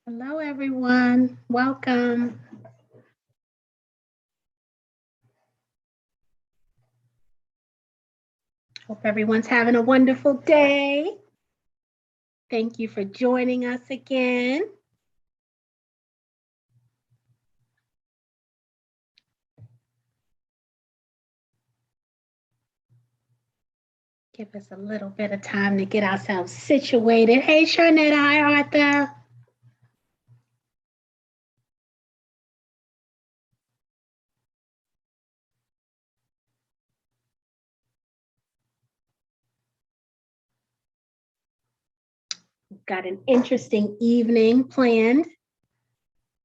Hello, everyone. Welcome. Hope everyone's having a wonderful day. Thank you for joining us again. Give us a little bit of time to get ourselves situated. Hey, Sharnetta. Hi, Arthur. We've got an interesting evening planned.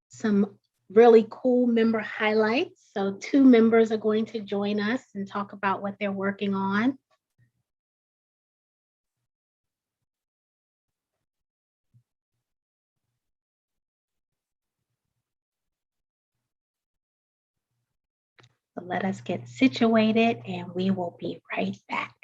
Some really cool member highlights. So, two members are going to join us and talk about what they're working on. So let us get situated and we will be right back.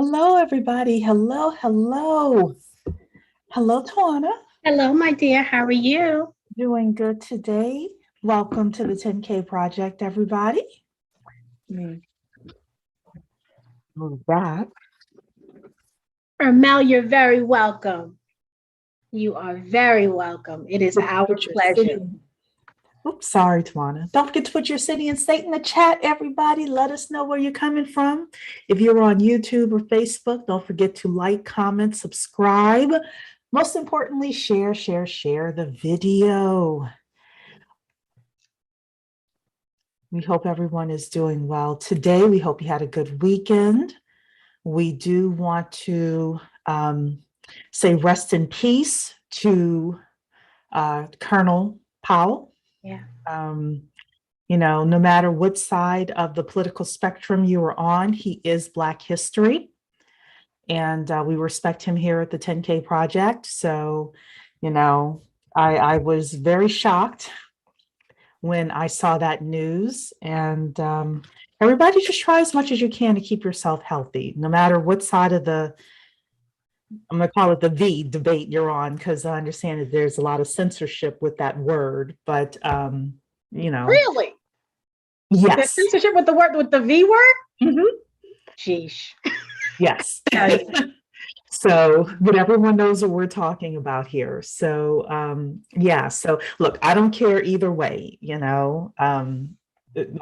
Hello, everybody. Hello. Hello, Tawana. Hello, my dear. How are you? Doing good today. Welcome to the 10K Project, everybody. Move back. Mel, you're very welcome. You are very welcome. It is our pleasure. Oops, sorry, Tawana. Don't forget to put your city and state in the chat, everybody. Let us know where you're coming from. If you're on YouTube or Facebook, don't forget to like, comment, subscribe. Most importantly, share the video. We hope everyone is doing well today. We hope you had a good weekend. We do want to say rest in peace to Colonel Powell. Yeah. No matter what side of the political spectrum you are on, he is Black history. And we respect him here at the 10K Project. So, I was very shocked when I saw that news. And everybody just try as much as you can to keep yourself healthy, no matter what side of I'm going to call it the V debate you're on, because I understand that there's a lot of censorship with that word, but, Really? Yes. There's censorship with the V word? Mm-hmm. Sheesh. Yes. So, but everyone knows what we're talking about here. So, so look, I don't care either way,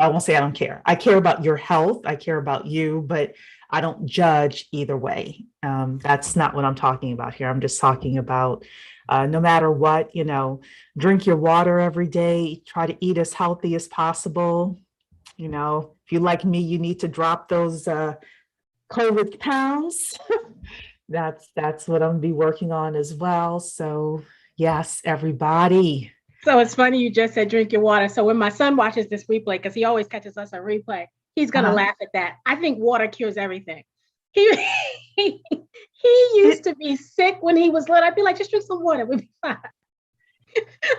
I won't say I don't care. I care about your health. I care about you, but I don't judge either way. That's not what I'm talking about here. I'm just talking about no matter what, drink your water every day, try to eat as healthy as possible. If you like me, you need to drop those COVID pounds. That's what I'm gonna be working on as well. So yes, everybody. So it's funny you just said drink your water. So when my son watches this replay, because he always catches us on replay, he's gonna laugh at that. I think water cures everything. He used to be sick when he was little. I'd be like, just drink some water, we'll be fine.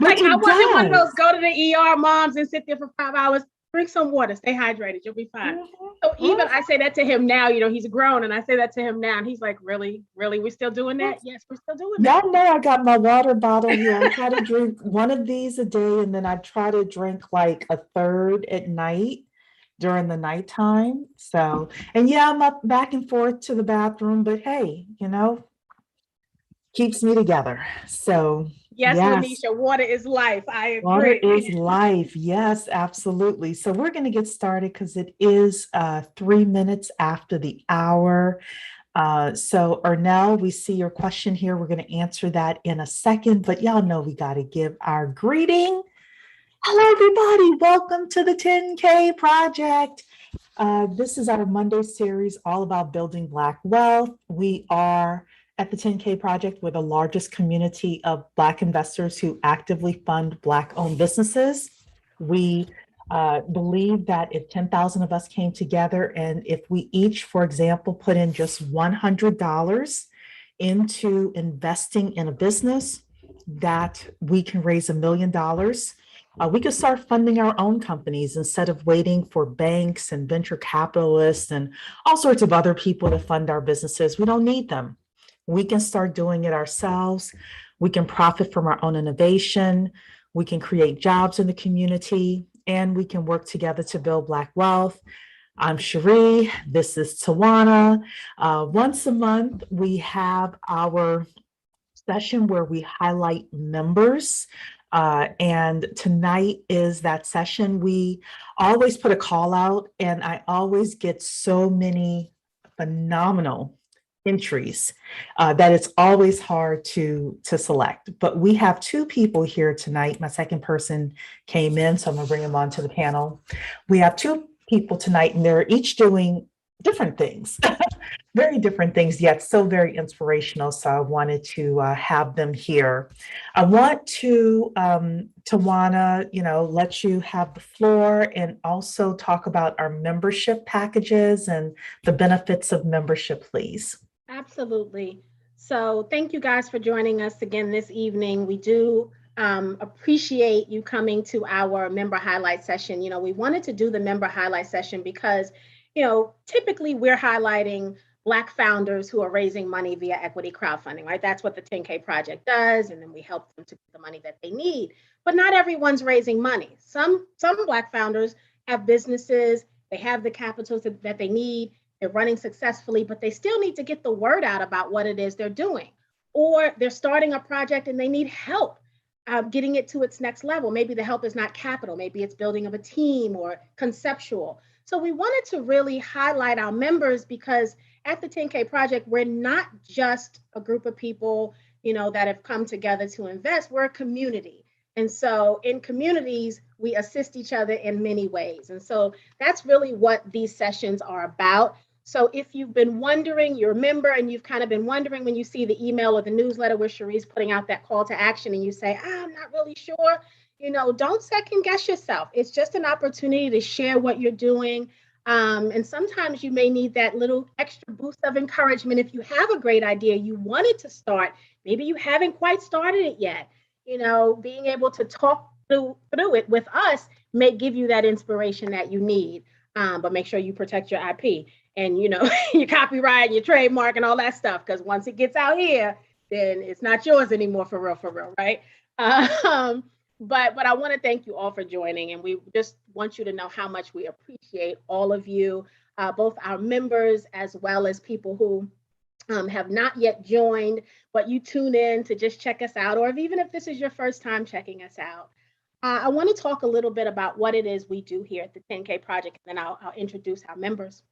Like I wasn't one of those go to the ER moms and sit there for 5 hours. Drink some water, stay hydrated, you'll be fine. So even I say that to him now, he's grown, and I say that to him now, and he's like, really, we're still doing that? Yes, we're still doing that. Y'all know I got my water bottle here. I try to drink one of these a day, and then I try to drink like a third at night during the nighttime. So, and yeah, I'm up back and forth to the bathroom, but hey, keeps me together. So yes, Lanisha, water is life. I agree. Water is life. Yes, absolutely. So we're going to get started because it is 3 minutes after the hour. So Ernell, we see your question here. We're going to answer that in a second, but y'all know we got to give our greeting. Hello, everybody. Welcome to the 10K Project. This is our Monday series all about building Black wealth. We are at the 10K Project, we're the largest community of Black investors who actively fund Black-owned businesses. We Believe that if 10,000 of us came together and if we each, for example, put in just $100 into investing in a business, that we can raise $1 million. We could start funding our own companies instead of waiting for banks and venture capitalists and all sorts of other people to fund our businesses. We don't need them. We can start doing it ourselves. We can profit from our own innovation. We can create jobs in the community, and we can work together to build Black wealth. I'm Cherie. This is Tawana. Once a month, we have our session where we highlight members. And tonight is that session. We always put a call out, and I always get so many phenomenal entries that it's always hard to select. But we have two people here tonight. My second person came in, so I'm gonna bring him onto the panel. We have two people tonight, and they're each doing different things, very different things, yet so very inspirational. So I wanted to have them here. I want to Tawana, let you have the floor and also talk about our membership packages and the benefits of membership, please. Absolutely. So thank you guys for joining us again this evening. We do appreciate you coming to our member highlight session. We wanted to do the member highlight session because, typically we're highlighting Black founders who are raising money via equity crowdfunding, right? That's what the 10K Project does. And then we help them to get the money that they need. But not everyone's raising money. Some Black founders have businesses, they have the capital that they need. They're running successfully, but they still need to get the word out about what it is they're doing. Or they're starting a project and they need help getting it to its next level. Maybe the help is not capital, maybe it's building of a team or conceptual. So we wanted to really highlight our members because at the 10K Project, we're not just a group of people, that have come together to invest. We're a community. And so in communities, we assist each other in many ways. And so that's really what these sessions are about. So if you've been wondering, you're a member and you've kind of been wondering when you see the email or the newsletter where Cherie's putting out that call to action and you say, I'm not really sure, don't second guess yourself. It's just an opportunity to share what you're doing. And sometimes you may need that little extra boost of encouragement. If you have a great idea, you wanted to start, maybe you haven't quite started it yet, being able to talk through it with us may give you that inspiration that you need. But make sure you protect your IP and, your copyright and your trademark and all that stuff. Because once it gets out here, then it's not yours anymore for real, right? But I want to thank you all for joining. And we just want you to know how much we appreciate all of you, both our members as well as people who have not yet joined, but you tune in to just check us out, or even if this is your first time checking us out. I want to talk a little bit about what it is we do here at the 10K Project, and then I'll introduce our members.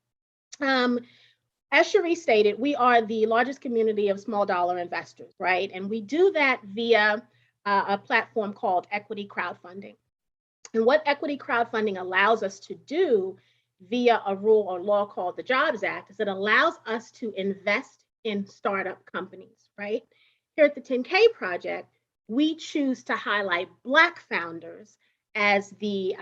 As Cherie stated, we are the largest community of small dollar investors, right? And we do that via a platform called equity crowdfunding. And what equity crowdfunding allows us to do via a rule or law called the Jobs Act is it allows us to invest in startup companies, right? Here at the 10K Project, we choose to highlight Black founders as the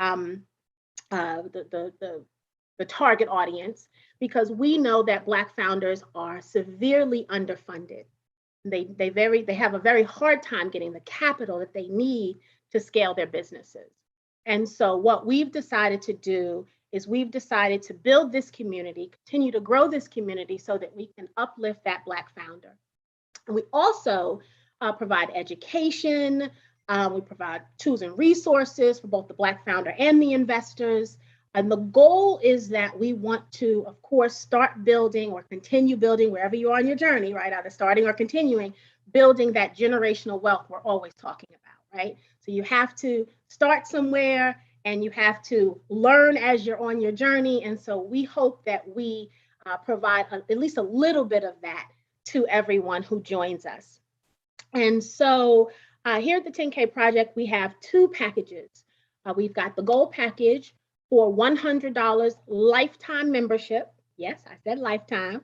target audience because we know that Black founders are severely underfunded. They have a very hard time getting the capital that they need to scale their businesses. And so what we've decided to do is we've decided to build this community, continue to grow this community so that we can uplift that Black founder. And we also provide education. We provide tools and resources for both the Black founder and the investors. And the goal is that we want to, of course, start building or continue building wherever you are on your journey, right? Either starting or continuing, building that generational wealth we're always talking about, right? So you have to start somewhere and you have to learn as you're on your journey. And so we hope that we provide at least a little bit of that to everyone who joins us. And so here at the 10K Project, we have two packages. We've got the gold package for $100 lifetime membership. Yes, I said lifetime.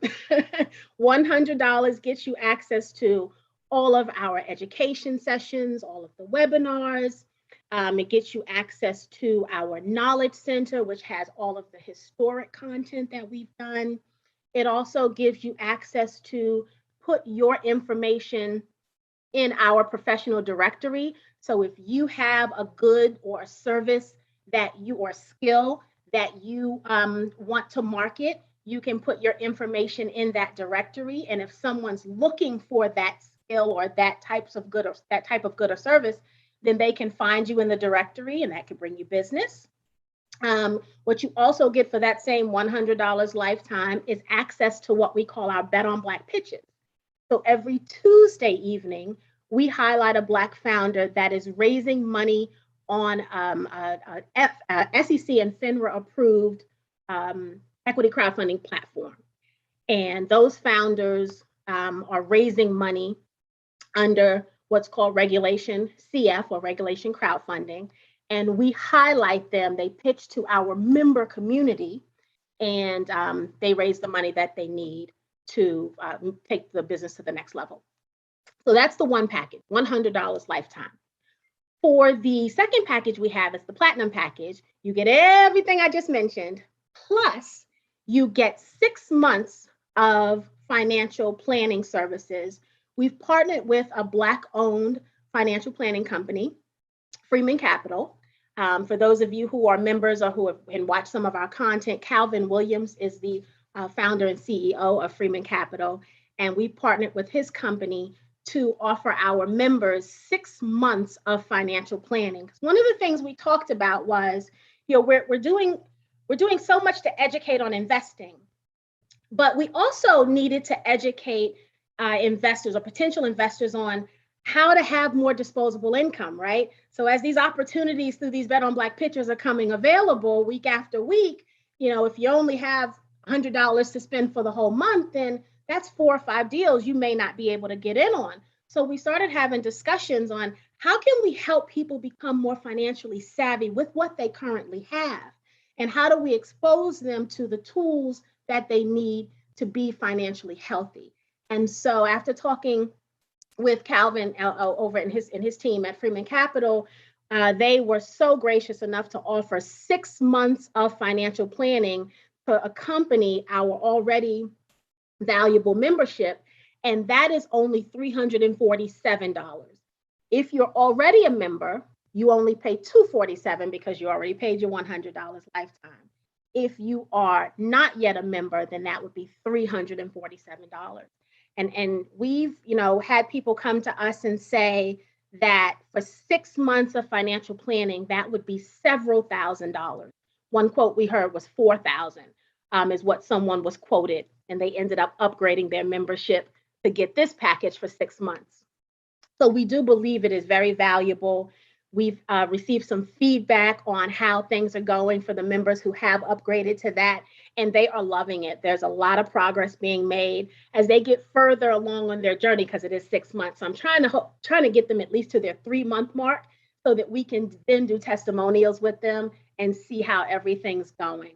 $100 gets you access to all of our education sessions, all of the webinars, It gets you access to our Knowledge Center, which has all of the historic content that we've done. It also gives you access to put your information in our professional directory. So if you have a good or a service that you or skill that you want to market, you can put your information in that directory. And if someone's looking for that skill or that type of good or service, then they can find you in the directory, and that could bring you business. What you also get for that same $100 lifetime is access to what we call our Bet on Black pitches. So every Tuesday evening, we highlight a Black founder that is raising money on SEC and FINRA approved equity crowdfunding platform. And those founders are raising money under what's called Regulation CF, or Regulation Crowdfunding. And we highlight them. They pitch to our member community, and they raise the money that they need to take the business to the next level. So that's the one package, $100 lifetime. For the second package we have is the Platinum package. You get everything I just mentioned, plus you get 6 months of financial planning services. We've partnered with a Black-owned financial planning company, Freeman Capital. For those of you who are members or who have watched some of our content, Calvin Williams is the founder and CEO of Freeman Capital, and we partnered with his company to offer our members 6 months of financial planning. One of the things we talked about was, we're doing so much to educate on investing, but we also needed to educate investors or potential investors on how to have more disposable income, right? So as these opportunities through these Bet on Black pitchers are coming available week after week, if you only have $100 to spend for the whole month, then that's 4 or 5 deals you may not be able to get in on. So we started having discussions on how can we help people become more financially savvy with what they currently have, and how do we expose them to the tools that they need to be financially healthy. And so after talking with Calvin over in his team at Freeman Capital, they were so gracious enough to offer 6 months of financial planning to accompany our already valuable membership, and that is only $347. If you're already a member, you only pay $247 because you already paid your $100 lifetime. If you are not yet a member, then that would be $347. And we've, had people come to us and say that for 6 months of financial planning, that would be several $1,000s. One quote we heard was $4,000 is what someone was quoted, and they ended up upgrading their membership to get this package for 6 months. So we do believe it is very valuable. We've received some feedback on how things are going for the members who have upgraded to that, and they are loving it. There's a lot of progress being made as they get further along on their journey, because it is 6 months. So I'm trying to get them at least to their 3-month mark so that we can then do testimonials with them and see how everything's going.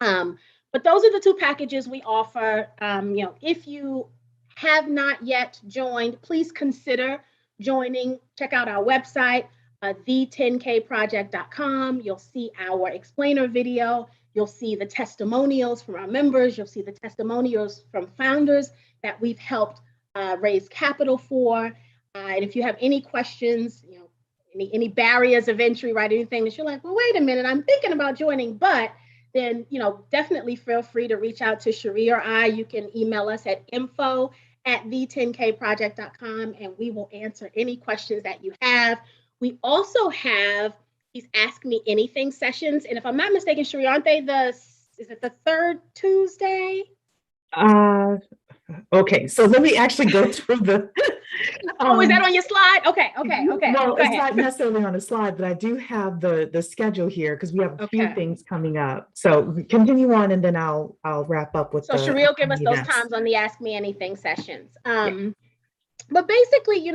But those are the 2 packages we offer. If you have not yet joined, please consider joining. Check out our website, the10kproject.com. You'll see our explainer video. You'll see the testimonials from our members. You'll see the testimonials from founders that we've helped raise capital for. And if you have any questions, any barriers of entry, right? Anything that you're like, well, wait a minute, I'm thinking about joining, but then, definitely feel free to reach out to Cherie or I. You can email us at info@the10kproject.com, and we will answer any questions that you have. We also have these Ask Me Anything sessions. And if I'm not mistaken, Cherie, aren't they is it the 3rd Tuesday? Okay, so let me actually go through the. Is that on your slide? Okay. No, it's not necessarily on a slide, but I do have the schedule here because we have a few things coming up. So continue on, and then I'll wrap up with. So Cherie will give us those times on the Ask Me Anything sessions. But basically,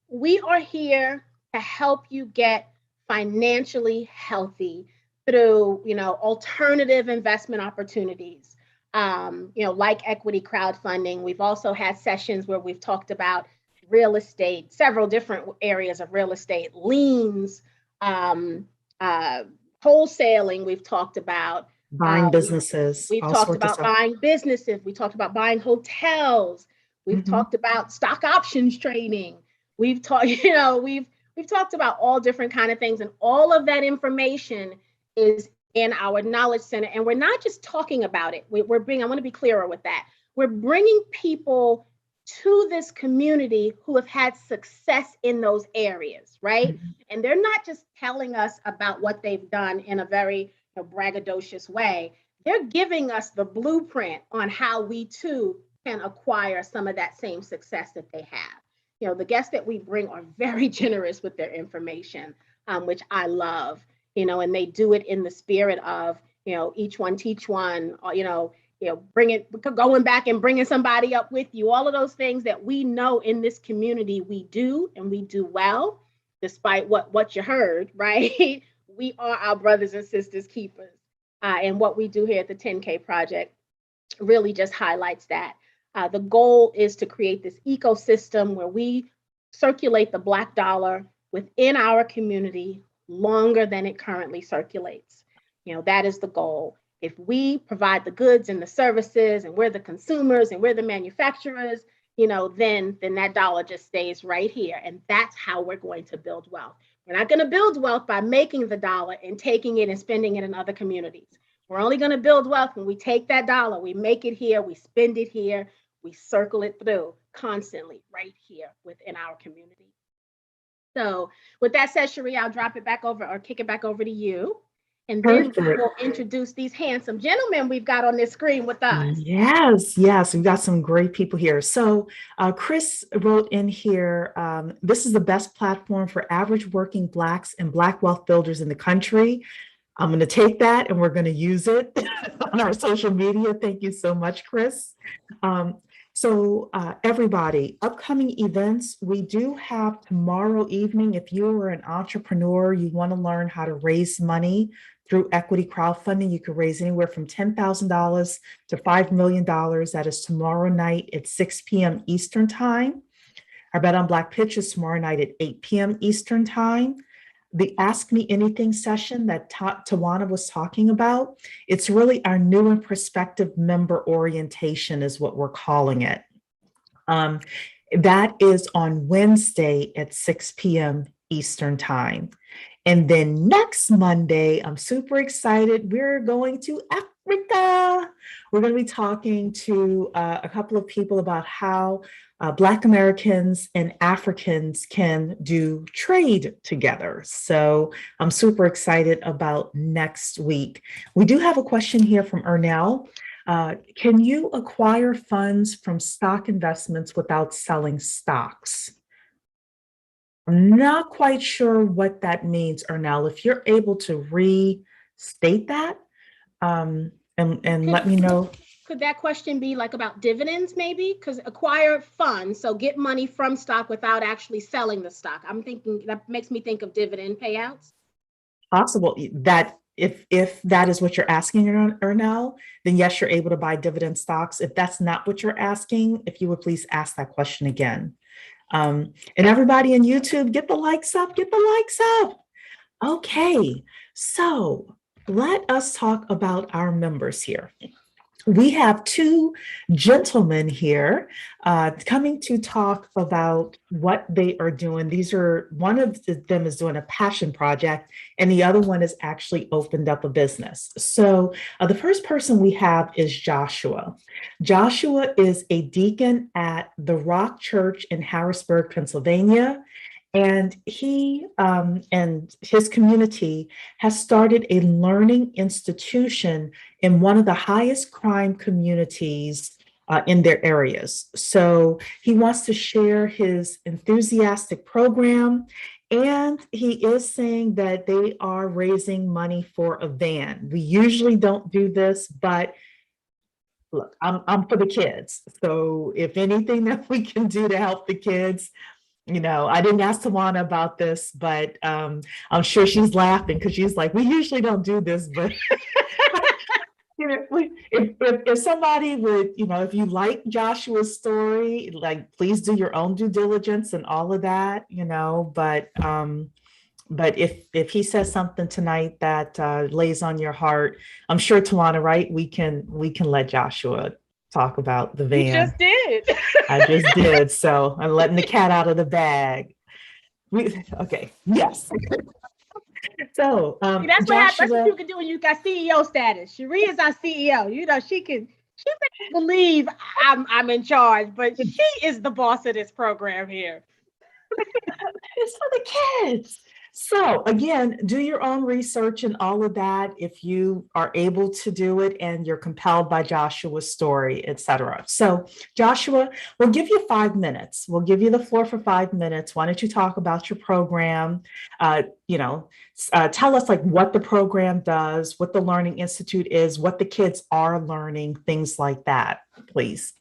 we are here to help you get financially healthy through, alternative investment opportunities. Like equity crowdfunding. We've also had sessions where we've talked about real estate, several different areas of real estate, liens, um, uh, wholesaling, we've talked about. Buying We, businesses, we've all talked sorts of about stuff. buying businesses. We talked about buying hotels. We've Mhm. talked about stock options trading. We've talked, we've talked about all different kind of things, and all of that information is in our knowledge center. And we're not just talking about it. We're bringing. I want to be clearer with that. We're bringing people to this community who have had success in those areas, right? Mhm. And they're not just telling us about what they've done in a very braggadocious way. They're giving us the blueprint on how we too can acquire some of that same success that they have. The guests that we bring are very generous with their information, which I love, and they do it in the spirit of, each one teach one, bring it, going back and bringing somebody up with you, all of those things that we know in this community we do, and we do well, despite what you heard, right? We are our brothers and sisters keepers. And what we do here at the 10K Project really just highlights that. The goal is to create this ecosystem where we circulate the Black dollar within our community longer than it currently circulates. That is the goal. If we provide the goods and the services, and we're the consumers and we're the manufacturers, then that dollar just stays right here. And that's how we're going to build wealth. We're not going to build wealth by making the dollar and taking it and spending it in other communities. We're only going to build wealth when we take that dollar, we make it here, we spend it here, we circle it through constantly right here within our community. So, with that said, Cherie, I'll drop it back over or kick it back over to you. And then we Perfect. will introduce these handsome gentlemen we've got on this screen with us. Yes, yes, we've got some great people here. So, Chris wrote in here, this is the best platform for average working Blacks and Black wealth builders in the country. I'm going to take that and we're going to use it on our social media. Thank you so much, Chris. Everybody, upcoming events, we do have tomorrow evening. If you are an entrepreneur, you want to learn how to raise money through equity crowdfunding, you can raise anywhere from $10,000 to $5 million. That is tomorrow night at 6 p.m. Eastern Time. Our Bet on Black pitch is tomorrow night at 8 p.m. Eastern Time. The Ask Me Anything session that Tawana was talking about, it's really our new and prospective member orientation is what we're calling it. That is on Wednesday at 6 p.m. Eastern Time. And then next Monday, I'm super excited. We're going to Africa. We're going to be talking to a couple of people about how Black Americans and Africans can do trade together. So I'm super excited about next week. We do have a question here from Ernell. Can you acquire funds from stock investments without selling stocks? I'm not quite sure what that means, Ernell. If you're able to restate that, and let me know. Could that question be like about dividends, maybe? Because acquire funds, so get money from stock without actually selling the stock. I'm thinking that makes me think of dividend payouts. Possible that if that is what you're asking, Ernell, then yes, you're able to buy dividend stocks. If that's not what you're asking, if you would please ask that question again. And everybody in YouTube, get the likes up, get the likes up. Okay, so let us talk about our members here. We have two gentlemen here coming to talk about what they are doing. One of them is doing a passion project, and the other one has actually opened up a business. So the first person we have is Joshua. Joshua is a deacon at the Rock Church in Harrisburg, Pennsylvania. And he and his community has started a learning institution in one of the highest crime communities in their areas. So he wants to share his enthusiastic program. And he is saying that they are raising money for a van. We usually don't do this, but look, I'm for the kids. So if anything that we can do to help the kids, I didn't ask Tawana about this, but I'm sure she's laughing because she's like, we usually don't do this, but If somebody would, if you like Joshua's story, like please do your own due diligence and all of that, but if he says something tonight that lays on your heart, I'm sure Tawana, right? We can let Joshua talk about the You van. just did. I just did, so I'm letting the cat out of the bag. Okay, yes. So, See, that's what happens. That's what Joshua, you can do when you got CEO status. Cherie is our CEO. She can believe I'm in charge, but she is the boss of this program here. it's for the kids. So again, do your own research and all of that if you are able to do it and you're compelled by Joshua's story, etc. So Joshua, we'll give you 5 minutes. We'll give you the floor for 5 minutes. Why don't you talk about your program? Tell us like what the program does, what the Learning Institute is, what the kids are learning, things like that, please.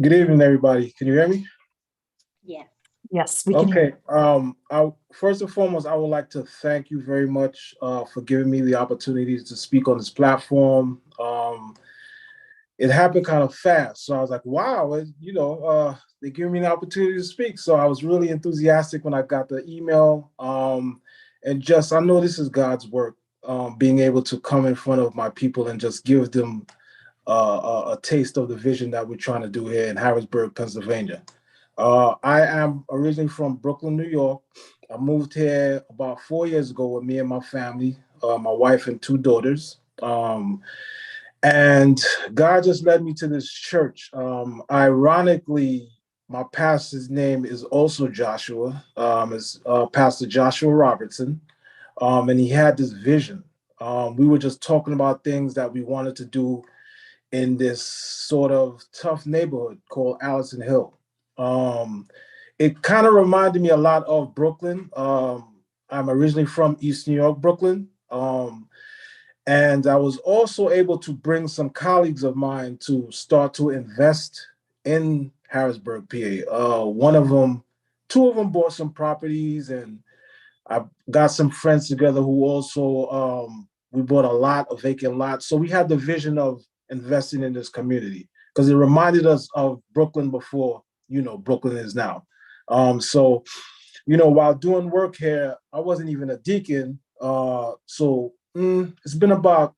Good evening, everybody. Can you hear me? Yes. Yes, we can hear you. Okay. First and foremost, I would like to thank you very much for giving me the opportunity to speak on this platform. It happened kind of fast, so I was like, "Wow!" They gave me an opportunity to speak. So I was really enthusiastic when I got the email, and just I know this is God's work. Being able to come in front of my people and just give them a taste of the vision that we're trying to do here in Harrisburg, Pennsylvania. I am originally from Brooklyn, New York. I moved here about 4 years ago with me and my family, my wife and two daughters. And God just led me to this church. Ironically, my pastor's name is also Joshua. It's Pastor Joshua Robertson. And he had this vision. We were just talking about things that we wanted to do in this sort of tough neighborhood called Allison Hill. It kind of reminded me a lot of Brooklyn. I'm originally from East New York, Brooklyn. And I was also able to bring some colleagues of mine to start to invest in Harrisburg, PA. Two of them bought some properties, and I got some friends together who also, we bought a vacant lot. So we had the vision of investing in this community because it reminded us of Brooklyn before, Brooklyn is now. While doing work here, I wasn't even a deacon. It's been about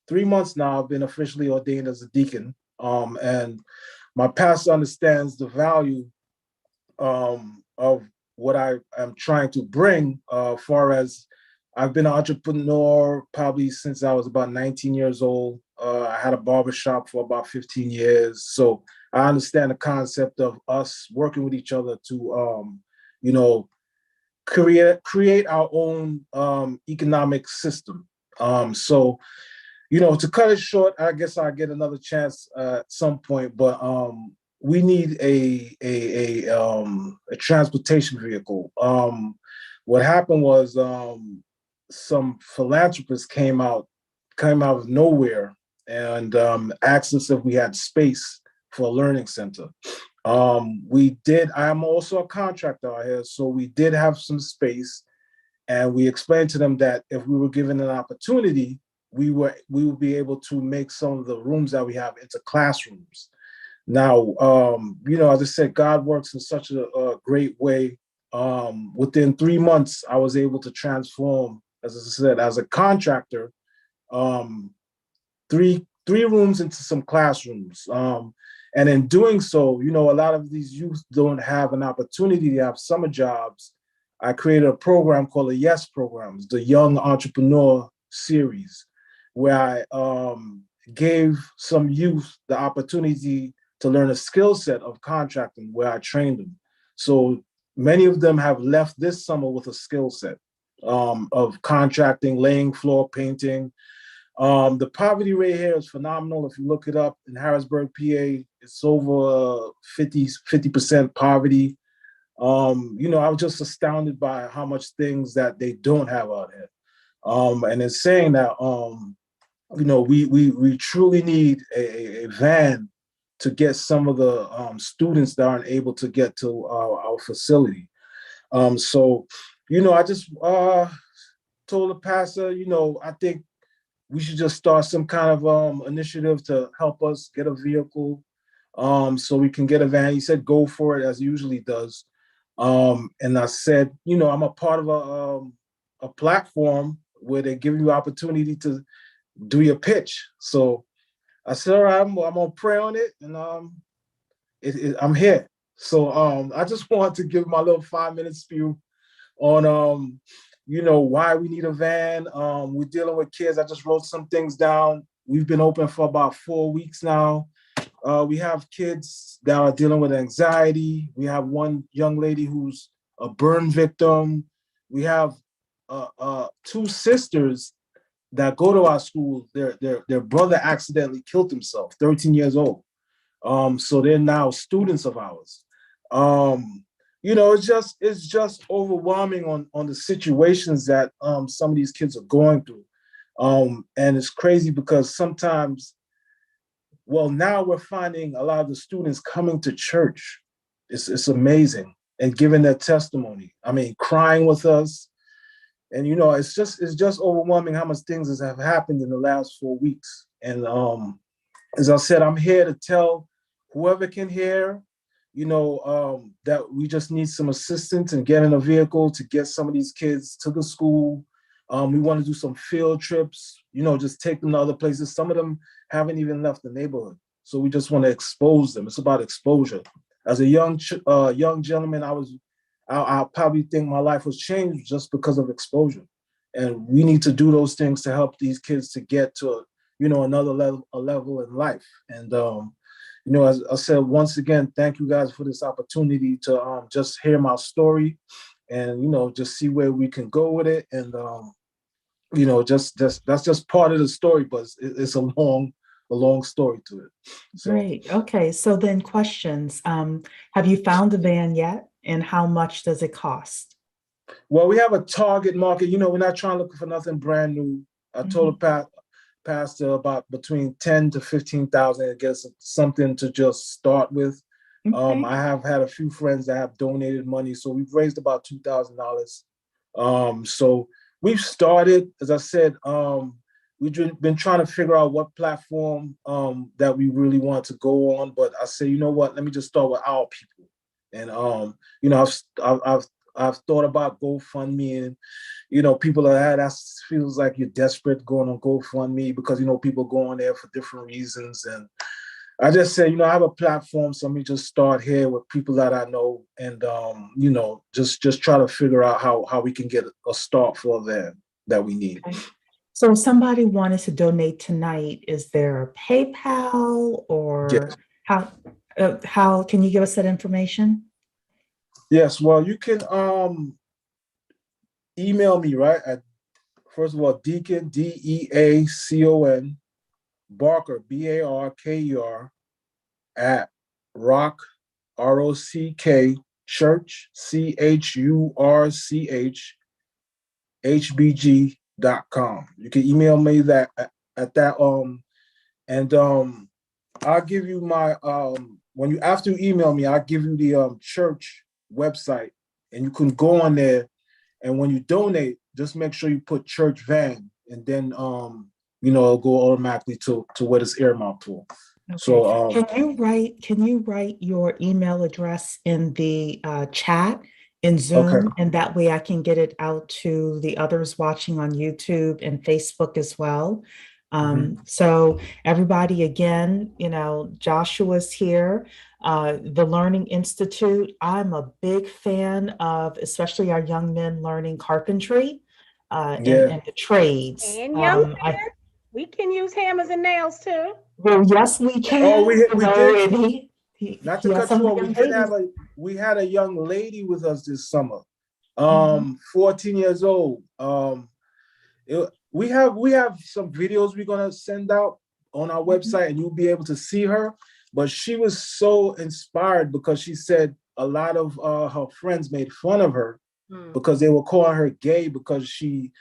3 months now. I've been officially ordained as a deacon. And my pastor understands the value of what I am trying to bring, far as I've been an entrepreneur probably since I was about 19 years old. I had a barbershop for about 15 years. So I understand the concept of us working with each other to, create our own economic system. To cut it short, I guess I'll get another chance at some point, but we need a transportation vehicle. What happened was some philanthropists came out of nowhere and asked us if we had space for a learning center. We did. I am also a contractor out here, so we did have some space, and we explained to them that if we were given an opportunity, we would be able to make some of the rooms that we have into classrooms. Now, as I said, God works in such a great way. Within 3 months, I was able to transform, as I said, as a contractor, three rooms into some classrooms. And in doing so, a lot of these youth don't have an opportunity to have summer jobs. I created a program called the YES programs, the Young Entrepreneur Series, where I gave some youth the opportunity to learn a skill set of contracting, where I trained them. So many of them have left this summer with a skill set of contracting, laying floor, painting. The poverty rate here is phenomenal. If you look it up in Harrisburg, PA, it's over 50% poverty. I was just astounded by how much things that they don't have out here. And it's saying that, we truly need a van to get some of the students that aren't able to get to our facility. I just told the pastor, I think we should just start some kind of initiative to help us get a vehicle, so we can get a van. He said, go for it, as he usually does. And I said, I'm a part of a platform where they give you opportunity to do your pitch. So I said, all right, I'm gonna pray on it, and I'm here. So I just want to give my little 5-minute spew on why we need a van. We're dealing with kids. I just wrote some things down. We've been open for about 4 weeks now. We have kids that are dealing with anxiety. We have one young lady who's a burn victim. We have 2 sisters that go to our school. Their brother accidentally killed himself, 13 years old. So they're now students of ours. It's just overwhelming on the situations that some of these kids are going through. And it's crazy because sometimes, now we're finding a lot of the students coming to church. It's amazing, and giving their testimony. I mean, crying with us. And it's just overwhelming how much things have happened in the last 4 weeks. And as I said, I'm here to tell whoever can hear, that we just need some assistance in getting a vehicle to get some of these kids to the school. We want to do some field trips, just take them to other places. Some of them haven't even left the neighborhood. So we just want to expose them. It's about exposure. As a young gentleman, I probably think my life was changed just because of exposure. And we need to do those things to help these kids to get to, another level in life. And, as I said, once again, thank you guys for this opportunity to just hear my story and, just see where we can go with it. And, just that's just part of the story, but it's a long story to it. So, Great. Okay. So then questions. Have you found a van yet? And how much does it cost? well, we have a target market. We're not trying to look for nothing brand new. I told the pastor about between 10 to 15,000 to get something to just start with. Okay. I have had a few friends that have donated money, so we've raised about $2,000. So we've started, as I said, we've been trying to figure out what platform that we really want to go on. But I say, you know what? Let me just start with our people. And I've thought about GoFundMe, and people that feels like you're desperate going on GoFundMe because people go on there for different reasons. And I just say, I have a platform, so let me just start here with people that I know, and just try to figure out how we can get a start for that we need. Okay. So if somebody wanted to donate tonight, is there a PayPal or Yes. how can you give us that information? Yes, well, you can email me, right? At first of all, Deacon, DEACON, Barker, BARKER, at Rock, ROCK, Church, CHURCH, HBG.com. You can email me that at that and I'll give you my when you after you email me, I'll give you the church website, and you can go on there, and when you donate, just make sure you put church van, and then it'll go automatically to what it's earmarked for. Okay. So can you write your email address in the chat in Zoom, okay. and that way I can get it out to the others watching on YouTube and Facebook as well. So everybody, again, Joshua's here, the Learning Institute. I'm a big fan of, especially our young men learning carpentry and the trades. And young men, we can use hammers and nails too. Well, yes, we can. Oh, we did. And not to cut you off, we had a young lady with us this summer, 14 years old. We have some videos we're gonna send out on our website, and you'll be able to see her. But she was so inspired because she said a lot of her friends made fun of her because they were calling her gay because she,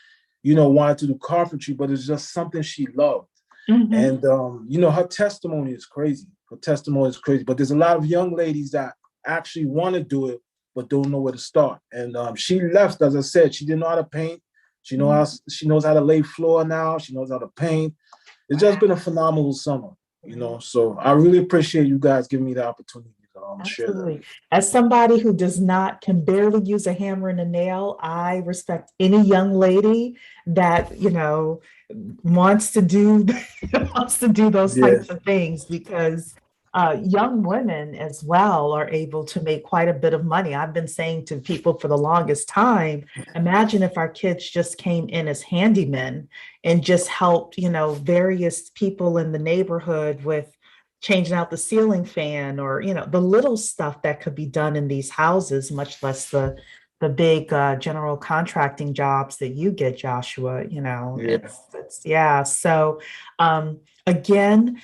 wanted to do carpentry, but it's just something she loved. And her testimony is crazy. But there's a lot of young ladies that actually want to do it but don't know where to start. And she left, as I said, she didn't know how to paint. She knows how to lay floor now. She knows how to paint. It's just been a phenomenal summer, So I really appreciate you guys giving me the opportunity to share that. Absolutely. As somebody who can barely use a hammer and a nail, I respect any young lady that, wants to do those types of things, because young women as well are able to make quite a bit of money. I've been saying to people for the longest time, imagine if our kids just came in as handymen and just helped, various people in the neighborhood with changing out the ceiling fan, or, the little stuff that could be done in these houses, much less the big general contracting jobs that you get, Joshua. So again,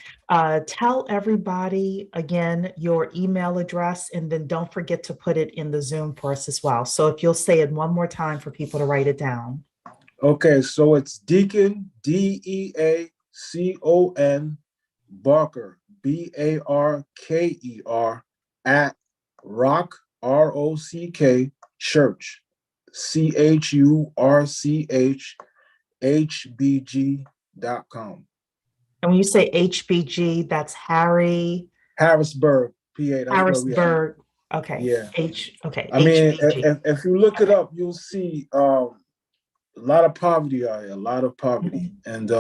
tell everybody again your email address, and then don't forget to put it in the Zoom for us as well. So if you'll say it one more time for people to write it down. Okay, so it's Deacon, Deacon Barker, Barker at Rock, Rock Church, CHURCHHBG.com. And when you say HBG, that's Harrisburg, PA. Harrisburg. Okay. Yeah. Okay. I mean, HBG. if you look it up, you'll see a lot of poverty out here, a lot of poverty. And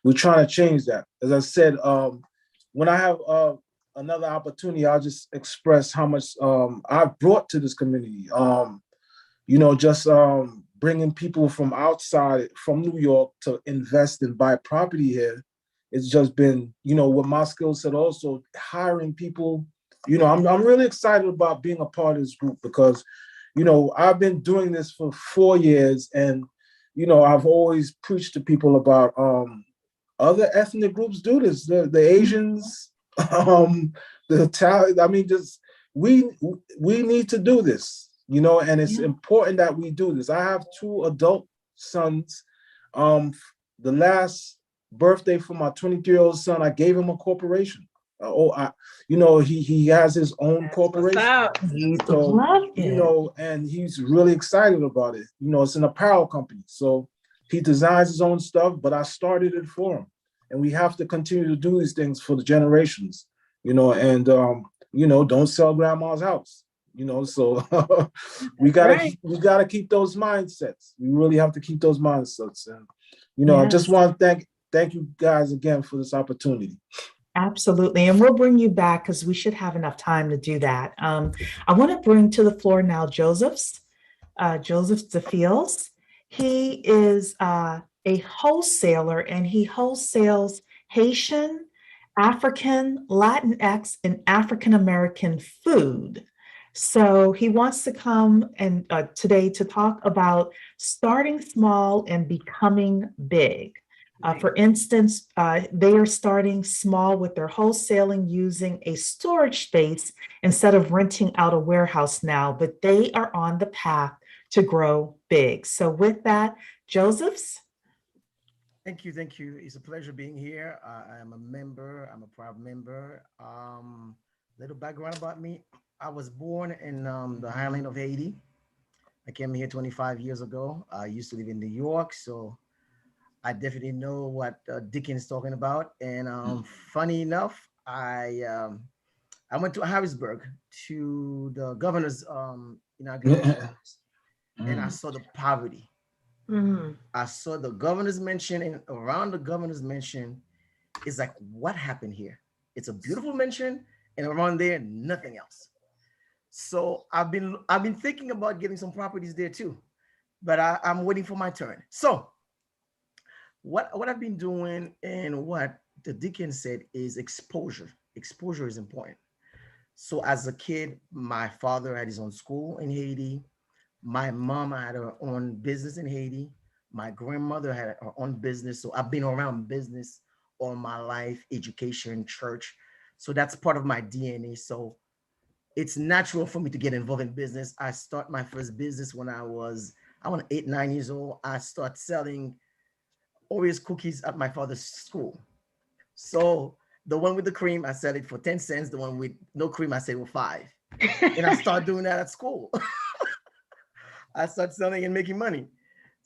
we're trying to change that. As I said, when I have another opportunity, I'll just express how much I've brought to this community. Bringing people from outside, from New York, to invest and buy property here. It's just been, with my skill set, also hiring people. I'm really excited about being a part of this group, because, I've been doing this for 4 years, and, I've always preached to people about other ethnic groups do this. The Asians, the Italians. I mean, just we need to do this, and it's important that we do this. I have 2 adult sons. The last birthday for my 23-year-old son, I gave him a corporation. He has his own corporation. So, and he's really excited about it. It's an apparel company. So he designs his own stuff, but I started it for him. And we have to continue to do these things for the generations, and don't sell grandma's house. So we gotta keep those mindsets. We really have to keep those mindsets. And I just want to thank you guys again for this opportunity. Absolutely. And we'll bring you back, because we should have enough time to do that. I want to bring to the floor now Joseph DeFiels. He is a wholesaler, and he wholesales Haitian, African, Latinx, and African American food. So he wants to come and today to talk about starting small and becoming big. For instance, they are starting small with their wholesaling using a storage space instead of renting out a warehouse now, but they are on the path to grow big. So with that, Josephs. Thank you. It's a pleasure being here. I am a member. I'm a proud member. Little background about me. I was born in the highland of Haiti. I came here 25 years ago. I used to live in New York, so I definitely know what Dickens is talking about. And funny enough, I went to Harrisburg to the governor's inauguration, and I saw the poverty. I saw the governor's mansion, and around the governor's mansion, it's like, what happened here? It's a beautiful mansion, and around there, nothing else. So I've been thinking about getting some properties there too, but I'm waiting for my turn. So what I've been doing, and what the deacon said, is exposure. Exposure is important. So as a kid, my father had his own school in Haiti. My mom had her own business in Haiti. My grandmother had her own business. So I've been around business all my life, education, church. So that's part of my DNA. So it's natural for me to get involved in business. I start my first business when I was 8, 9 years old. I start selling Oreos cookies at my father's school. So the one with the cream, I sell it for 10 cents. The one with no cream, I sell it for 5. And I start doing that at school. I start selling and making money.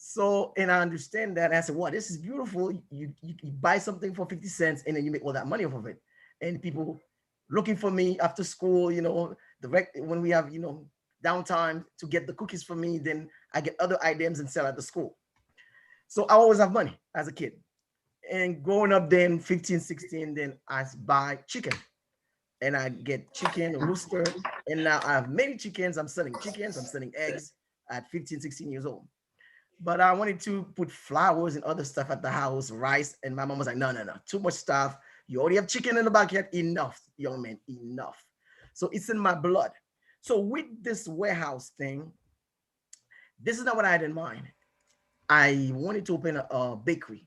So, and I understand that. And I said, wow, this is beautiful. You buy something for 50 cents and then you make all that money off of it. And people looking for me after school, when we have, downtime to get the cookies for me, then I get other items and sell at the school. So I always have money as a kid. And growing up then 15, 16, then I buy chicken and I get chicken, rooster. And now I have many chickens. I'm selling chickens. I'm selling eggs at 15, 16 years old. But I wanted to put flowers and other stuff at the house, rice. And my mom was like, no, no, no, too much stuff. You already have chicken in the backyard. Enough, young man, enough. So it's in my blood. So with this warehouse thing, this is not what I had in mind. I wanted to open a bakery.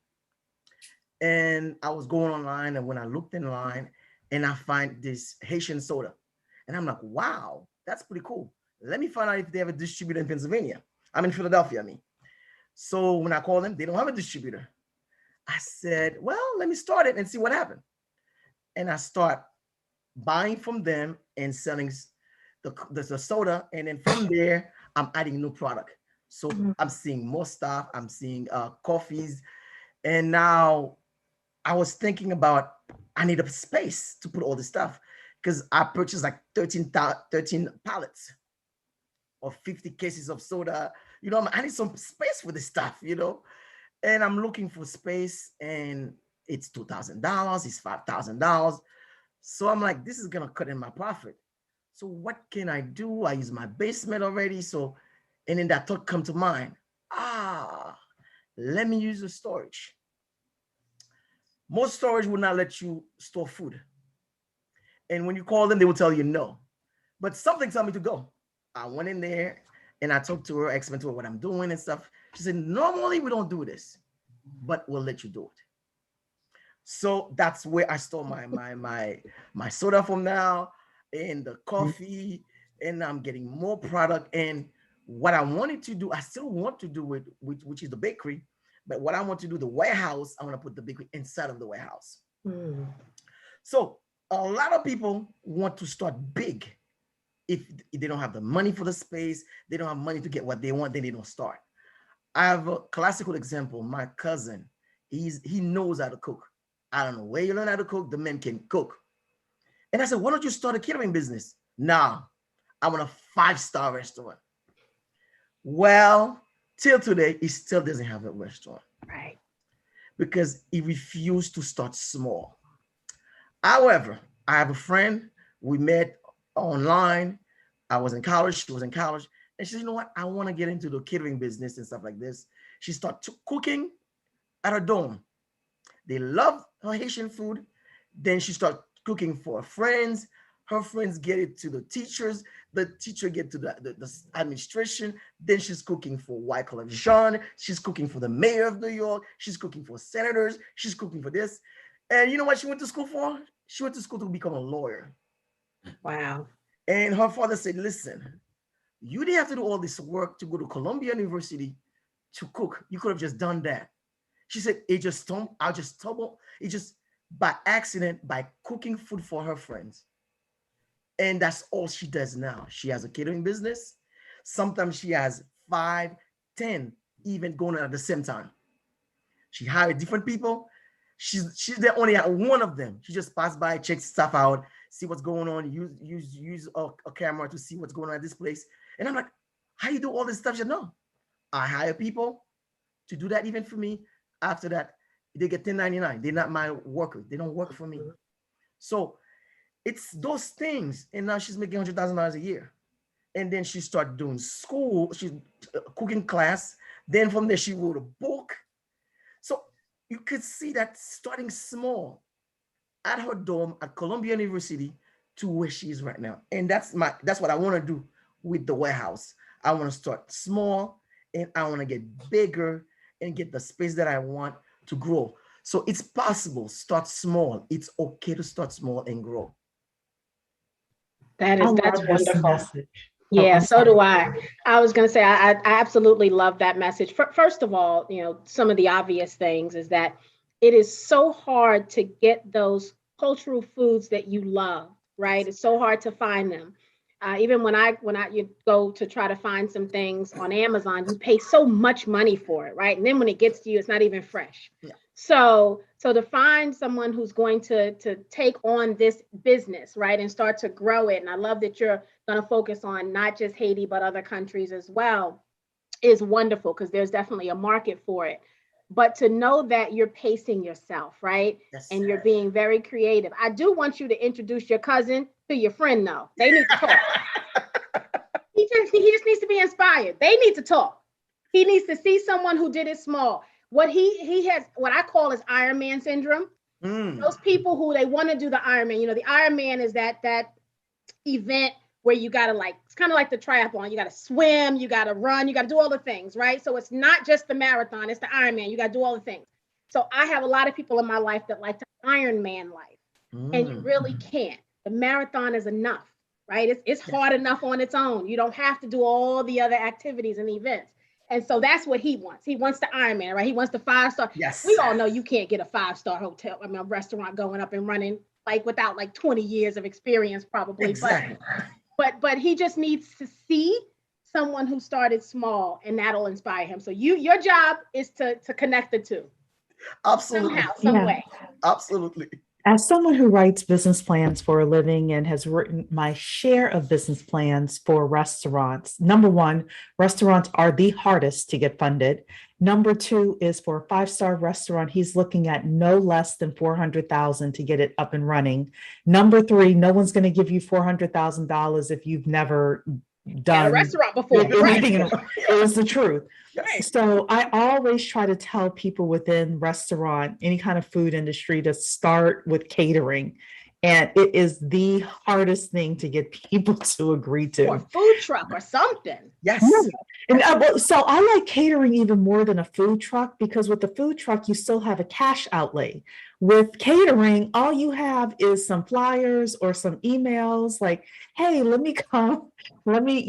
And I was going online, and when I looked in line, and I find this Haitian soda. And I'm like, wow, that's pretty cool. Let me find out if they have a distributor in Pennsylvania. I'm in Philadelphia, I mean. So when I call them, they don't have a distributor. I said, well, let me start it and see what happens. And I start buying from them and selling the soda. And then from there, I'm adding new product. So I'm seeing more stuff. I'm seeing coffees. And now I was thinking about, I need a space to put all this stuff because I purchased like 13 pallets or 50 cases of soda. I need some space for this stuff, and I'm looking for space, and it's $2,000, it's $5,000. So I'm like, this is going to cut in my profit. So what can I do? I use my basement already. So, and then that thought come to mind. Let me use the storage. Most storage will not let you store food. And when you call them, they will tell you no. But something told me to go. I went in there and I talked to her, explained to her what I'm doing and stuff. She said, normally we don't do this, but we'll let you do it. So that's where I store my soda from now, and the coffee, and I'm getting more product. And what I wanted to do, I still want to do it, which is the bakery. But what I want to do, the warehouse, I want to put the bakery inside of the warehouse. So a lot of people want to start big. If they don't have the money for the space, they don't have money to get what they want, then they don't start. I have a classical example. My cousin, he knows how to cook. I don't know where you learn how to cook. The man can cook. And I said, why don't you start a catering business? Nah, I want a 5-star restaurant. Well, till today, he still doesn't have a restaurant. Right. Because he refused to start small. However, I have a friend, we met online. I was in college, she was in college. And she said, you know what? I want to get into the catering business and stuff like this. She started cooking at her dorm. They love her Haitian food. Then she started cooking for her friends. Her friends get it to the teachers. The teacher get to the administration. Then she's cooking for Wycliffe Jean. She's cooking for the mayor of New York. She's cooking for senators. She's cooking for this. And you know what she went to school for? She went to school to become a lawyer. Wow. And her father said, listen, you didn't have to do all this work to go to Columbia University to cook. You could have just done that. She said, it just by accident, by cooking food for her friends. And that's all she does now. She has a catering business. Sometimes she has 5, 10 even going on at the same time. She hired different people. She's there only at one of them. She just passed by, checks stuff out, see what's going on, use a camera to see what's going on at this place. And I'm like, how you do all this stuff? She said, no, I hire people to do that even for me. After that, they get 1099. They're not my worker. They don't work for me. So it's those things. And now she's making $100,000 a year. And then she started doing school. She's cooking class. Then from there, she wrote a book. So you could see that starting small at her dorm at Columbia University to where she is right now. And that's what I want to do with the warehouse. I want to start small and I want to get bigger and get the space that I want to grow. So it's possible. Start small. It's okay to start small and grow. That's wonderful. Message. Yeah, so do I. I was going to say, I absolutely love that message. First of all, some of the obvious things is that it is so hard to get those cultural foods that you love, right? It's so hard to find them. Even when you go to try to find some things on Amazon, you pay so much money for it, right? And then when it gets to you, it's not even fresh. Yeah. So to find someone who's going to take on this business, right, and start to grow it, and I love that you're going to focus on not just Haiti but other countries as well, is wonderful, because there's definitely a market for it. But to know that you're pacing yourself, right? Yes. And you're being very creative. I do want you to introduce your cousin to your friend, though. They need to talk. He just needs to be inspired. They need to talk. He needs to see someone who did it small. What he has, what I call is Iron Man syndrome. Those people who they want to do the Iron Man. You know, the Iron Man is that event where you gotta, like, it's kind of like the triathlon. You gotta swim, you gotta run, you gotta do all the things, right? So it's not just the marathon, it's the Iron Man. You gotta do all the things. So I have a lot of people in my life that like to Iron Man life, and you really can't. The marathon is enough, right? It's hard enough on its own. You don't have to do all the other activities and events. And so that's what he wants. He wants the Iron Man, right? He wants the 5-star. Yes. We all know you can't get a 5-star hotel, a restaurant going up and running, like, without like 20 years of experience, probably. Exactly. But he just needs to see someone who started small, and that'll inspire him. So your job is to connect the two. Absolutely. Somehow, some way. Absolutely. As someone who writes business plans for a living and has written my share of business plans for restaurants, number one, restaurants are the hardest to get funded. Number two is for a 5-star restaurant, he's looking at no less than $400,000 to get it up and running. Number three, no one's going to give you $400,000 if you've never done a restaurant before. anything. It is the truth. Yes. So I always try to tell people within restaurant, any kind of food industry, to start with catering. And it is the hardest thing to get people to agree to. Or a food truck or something. Yes. And so I like catering even more than a food truck, because with the food truck, you still have a cash outlay. With catering, all you have is some flyers or some emails like, hey, let me come. Let me,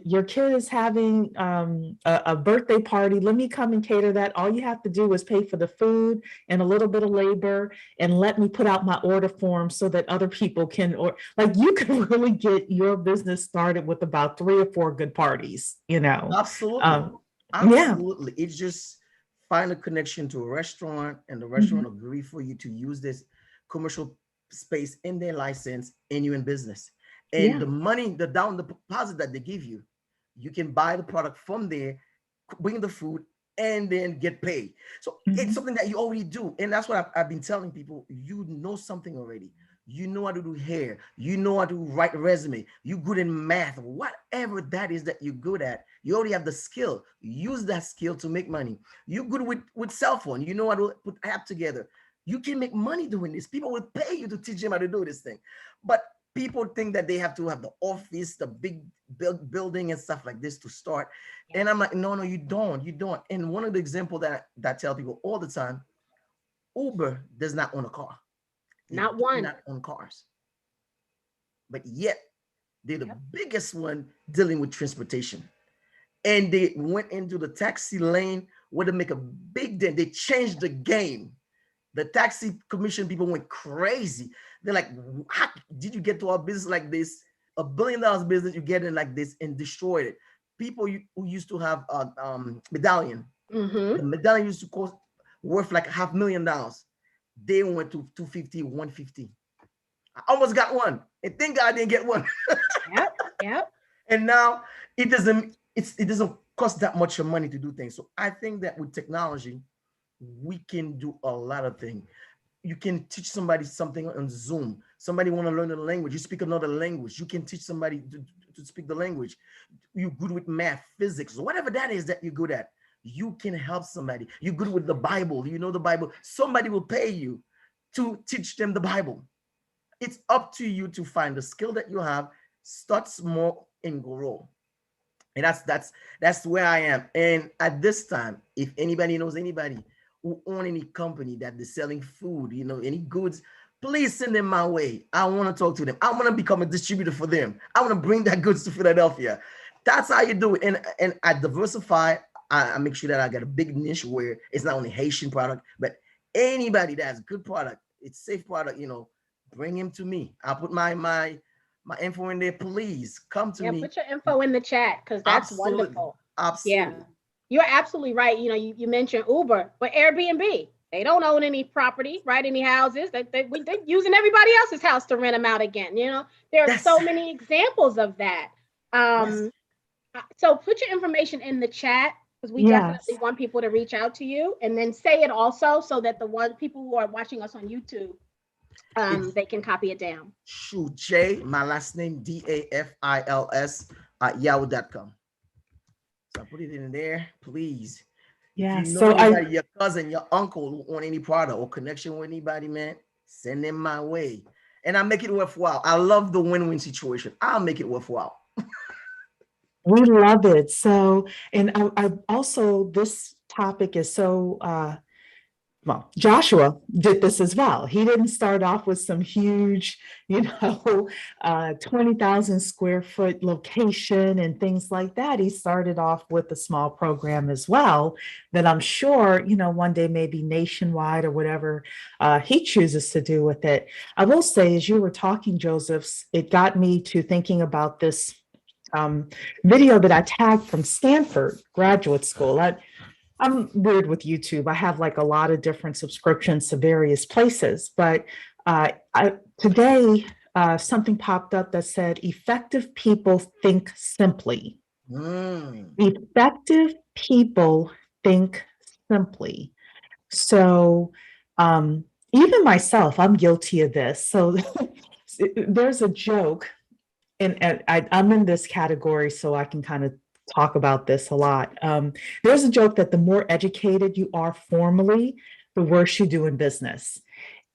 your kid is having a birthday party. Let me come and cater that. All you have to do is pay for the food and a little bit of labor, and let me put out my order form so that other people can, or like, you can really get your business started with about 3 or 4 good parties, Absolutely. Absolutely. It's just find a connection to a restaurant, and the restaurant will agree for you to use this commercial space in their license, and you're in business. And the money, the deposit that they give you, you can buy the product from there, bring the food, and then get paid. So it's something that you already do. And that's what I've been telling people. You know something already. You know how to do hair. You know how to write a resume. You're good in math. Whatever that is that you're good at, you already have the skill. Use that skill to make money. You're good with cell phone. You know how to put app together. You can make money doing this. People will pay you to teach them how to do this thing. But people think that they have to have the office, the big building and stuff like this to start. And I'm like, no, you don't. And one of the examples that I tell people all the time, Uber does not own a car. Not one. Not own cars. But yet they're the biggest one dealing with transportation. And they went into the taxi lane where they make a big dent. They changed the game. The taxi commission people went crazy. They're like, how did you get to our business like this? $1 billion business, you get in like this, and destroyed it. People who used to have a medallion, the medallion used to cost worth like $500,000. They went to 250, 150. I almost got one, and thank God I didn't get one. Yep. And now it doesn't cost that much money to do things. So I think that with technology, we can do a lot of things. You can teach somebody something on Zoom. Somebody want to learn a language. You speak another language. You can teach somebody to speak the language. You're good with math, physics, whatever that is that you're good at. You can help somebody. You're good with the Bible. You know the Bible. Somebody will pay you to teach them the Bible. It's up to you to find the skill that you have, start small and grow. And that's where I am. And at this time, if anybody knows anybody who own any company that is selling food, any goods, please send them my way. I want to talk to them. I want to become a distributor for them. I want to bring that goods to Philadelphia. That's how you do it. And I diversify. I make sure that I got a big niche where it's not only Haitian product, but anybody that has good product, it's safe product, bring him to me. I'll put my my info in there. Please come to Yeah, me. put your info in the chat because that's Absolutely. wonderful. Absolutely. Yeah, you're absolutely right. You know, you mentioned Uber, but Airbnb, they don't own any property, right? Any houses. They're using everybody else's house to rent them out again. You know, there are Yes. so many examples of that. Yes. So put your information in the chat because we Yes. definitely want people to reach out to you, and then say it also so that the people who are watching us on YouTube, they can copy it down. Shoot, J, my last name, DAFILS at yahoo.com. So I put it in there, please. Yeah. If you know So anybody, your cousin, your uncle on any product or connection with anybody, man, send them my way. And I make it worthwhile. I love the win-win situation. I'll make it worthwhile. we love it. So, and I also, this topic is so, well, Joshua did this as well. He didn't start off with some huge, 20,000 square foot location and things like that. He started off with a small program as well that I'm sure, one day maybe nationwide or whatever he chooses to do with it. I will say, as you were talking, Joseph, it got me to thinking about this video that I tagged from Stanford Graduate School. I'm weird with YouTube. I have like a lot of different subscriptions to various places, but today something popped up that said effective people think simply. Effective people think simply. So even myself, I'm guilty of this. So there's a joke, and I'm in this category, so I can kind of talk about this a lot. There's a joke that the more educated you are formally, the worse you do in business.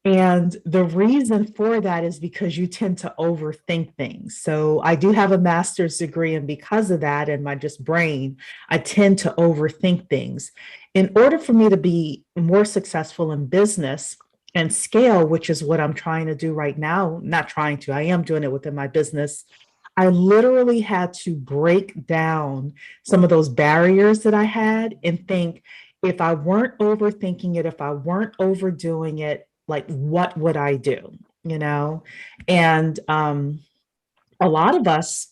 And the reason for that is because you tend to overthink things. So I do have a master's degree, and because of that, and my just brain, I tend to overthink things. In order for me to be more successful in business and scale, which is what I'm trying to do right now, not trying to, I am doing it within my business. I literally had to break down some of those barriers that I had and think, if I weren't overthinking it, if I weren't overdoing it, like, what would I do? And a lot of us,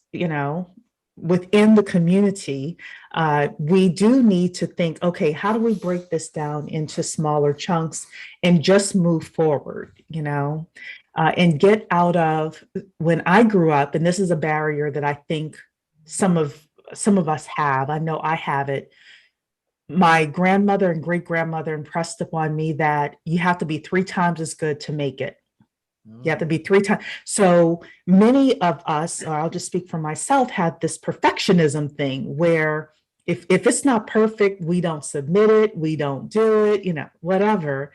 within the community, we do need to think, okay, how do we break this down into smaller chunks and just move forward, and get out of, when I grew up, and this is a barrier that I think some of us have, I know I have it. My grandmother and great grandmother impressed upon me that you have to be 3 times as good to make it. You have to be 3 times. So many of us, or I'll just speak for myself, had this perfectionism thing where if it's not perfect, we don't submit it, we don't do it, whatever.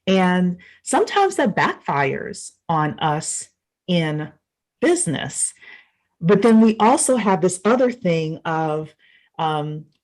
And sometimes that backfires on us in business. But then we also have this other thing of,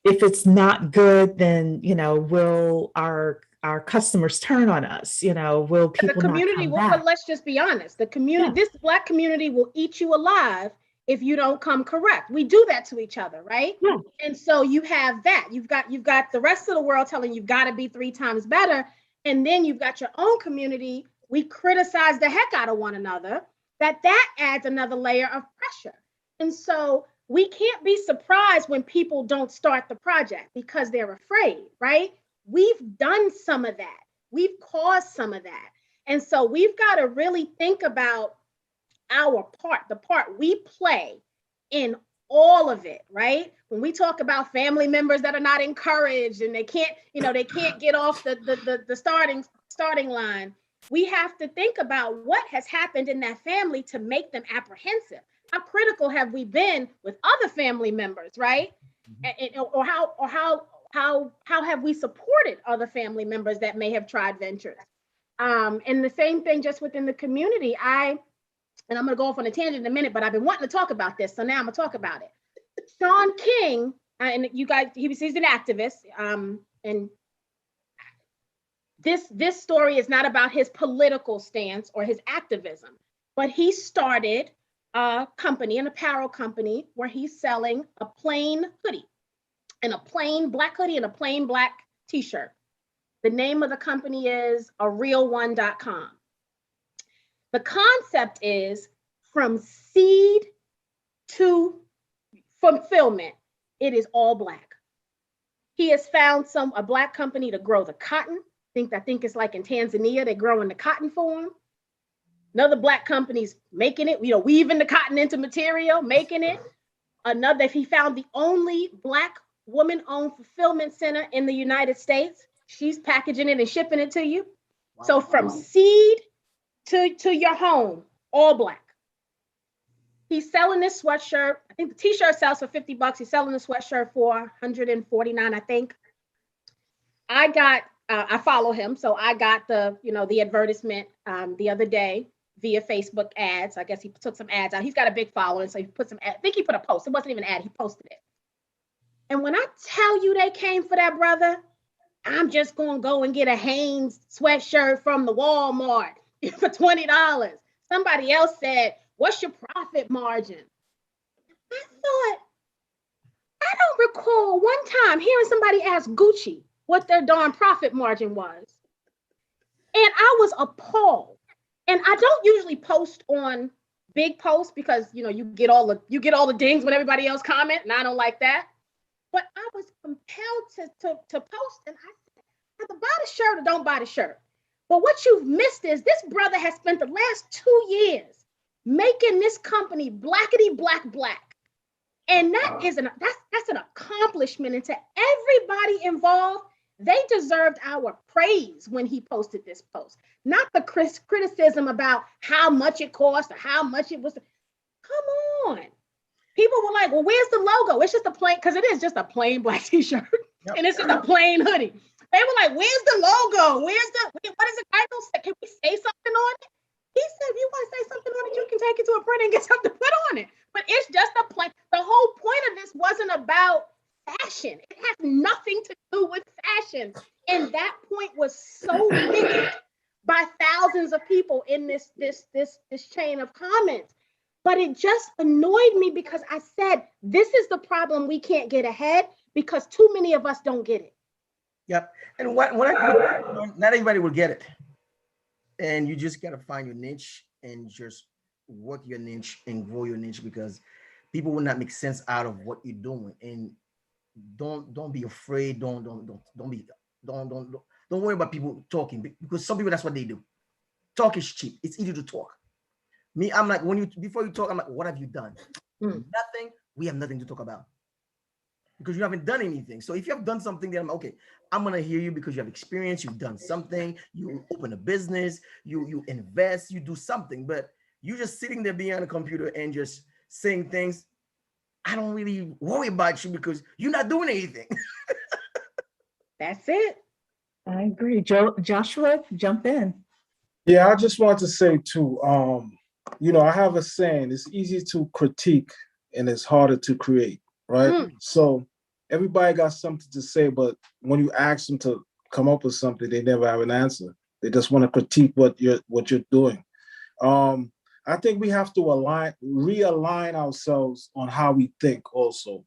if it's not good, then, will our customers turn on us? Will people the community not come back? but let's just be honest, the community, this Black community will eat you alive if you don't come correct. We do that to each other, right? Yeah. And so you have that. You've got the rest of the world telling you've got to be 3 times better, and then you've got your own community. We criticize the heck out of one another. That adds another layer of pressure. And so we can't be surprised when people don't start the project because they're afraid, right? We've done some of that. We've caused some of that. And so we've got to really think about our part, the part we play in all of it, right? When we talk about family members that are not encouraged and they can't get off the starting line, we have to think about what has happened in that family to make them apprehensive. How critical have we been with other family members, right? Or how have we supported other family members that may have tried ventures? And the same thing just within the community. And I'm going to go off on a tangent in a minute, but I've been wanting to talk about this, so now I'm going to talk about it. Sean King, and you guys, he's an activist, and this story is not about his political stance or his activism, but he started a company, an apparel company, where he's selling a plain hoodie and a plain black hoodie and a plain black t-shirt. The name of the company is arealone.com. The concept is from seed to fulfillment, it is all Black. He has found a Black company to grow the cotton. I think it's like in Tanzania, they're growing the cotton for him. Another Black company's making it, weaving the cotton into material, making it. Another, he found the only Black woman-owned fulfillment center in the United States. She's packaging it and shipping it to you. Wow. So from seed to your home, all Black. He's selling this sweatshirt. I think the t-shirt sells for $50. He's selling the sweatshirt for $149, I think. I follow him, so I got the advertisement the other day via Facebook ads. I guess he took some ads out. He's got a big following, so he put some ads. I think he put a post. It wasn't even an ad. He posted it. And when I tell you they came for that brother, I'm just going to go and get a Hanes sweatshirt from the Walmart for $20. Somebody else said, what's your profit margin? I thought, I don't recall one time hearing somebody ask Gucci what their darn profit margin was. And I was appalled. And I don't usually post on big posts because you get all the dings when everybody else comment, and I don't like that. But I was compelled to post, and I said, either buy the shirt or don't buy the shirt. But what you've missed is this brother has spent the last 2 years making this company blackety black. And that's an accomplishment. And to everybody involved, they deserved our praise when he posted this post, not the criticism about how much it cost or how much it was. Come on. People were like, well, where's the logo? It's just a plain, because it is just a plain Black t-shirt. Yep. And it's just a plain hoodie. They were like, where's the logo? What is the title? Can we say something on it? He said, if you want to say something on it, you can take it to a printer and get something to put on it. But it's just a plain, the whole point of this wasn't about fashion. It has nothing to do with fashion. And that point was so mixed by thousands of people in this chain of comments. But it just annoyed me because I said, this is the problem. We can't get ahead because too many of us don't get it. Yep. And not everybody will get it. And you just got to find your niche and just work your niche and grow your niche, because people will not make sense out of what you're doing. And don't be afraid. Don't worry about people talking, because some people, that's what they do. Talk is cheap. It's easy to talk. Me, I'm like, before you talk, I'm like, what have you done? Nothing. We have nothing to talk about because you haven't done anything. So if you have done something, then I'm okay. I'm gonna hear you because you have experience. You've done something. You open a business. You invest. You do something. But you just sitting there behind a computer and just saying things. I don't really worry about you because you're not doing anything. That's it. I agree. Joshua, jump in. Yeah, I just want to say too, I have a saying, it's easy to critique and it's harder to create, right? So everybody got something to say, but when you ask them to come up with something, they never have an answer. They just want to critique what you're doing. I think we have to realign ourselves on how we think also.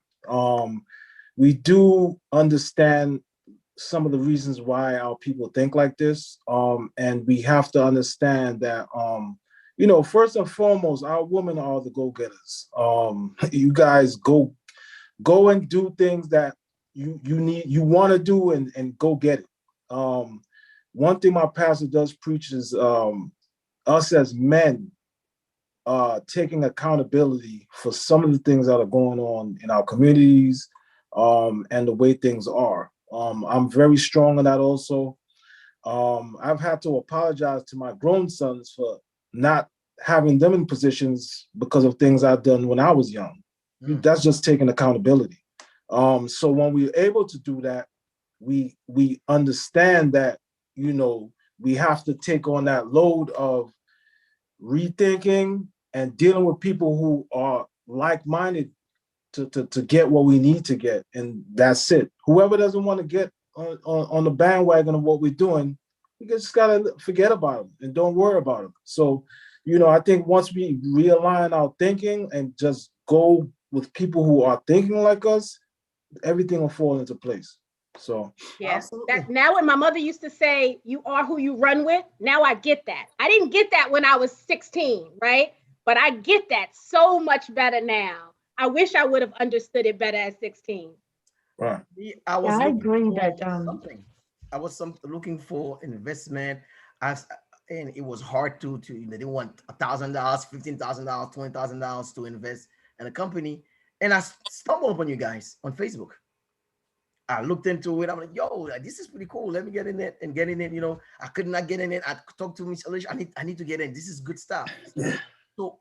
We do understand some of the reasons why our people think like this. And we have to understand that, first and foremost, our women are the go-getters. You guys go and do things that you want to do and go get it. One thing my pastor does preach is us as men taking accountability for some of the things that are going on in our communities and the way things are. I'm very strong on that also. I've had to apologize to my grown sons for not having them in positions because of things I've done when I was young. That's just taking accountability. So when we're able to do that, we understand that, we have to take on that load of rethinking and dealing with people who are like-minded to get what we need to get, and that's it. Whoever doesn't want to get on the bandwagon of what we're doing, we just gotta forget about them and don't worry about them. So, I think once we realign our thinking and just go with people who are thinking like us, everything will fall into place. So yeah, now when my mother used to say, "You are who you run with," now I get that. I didn't get that when I was 16, right? but I get that so much better now. I wish I would have understood it better at 16. Right. I was I looking agree for that something. I was looking for investment. As and it was hard to they want $1,000, $15,000, $20,000 to invest in a company. And I stumbled upon you guys on Facebook. I looked into it. I'm like, yo, this is pretty cool. Let me get in it and get in it. I could not get in it. I talked to Miss Alicia. I need to get in. This is good stuff. So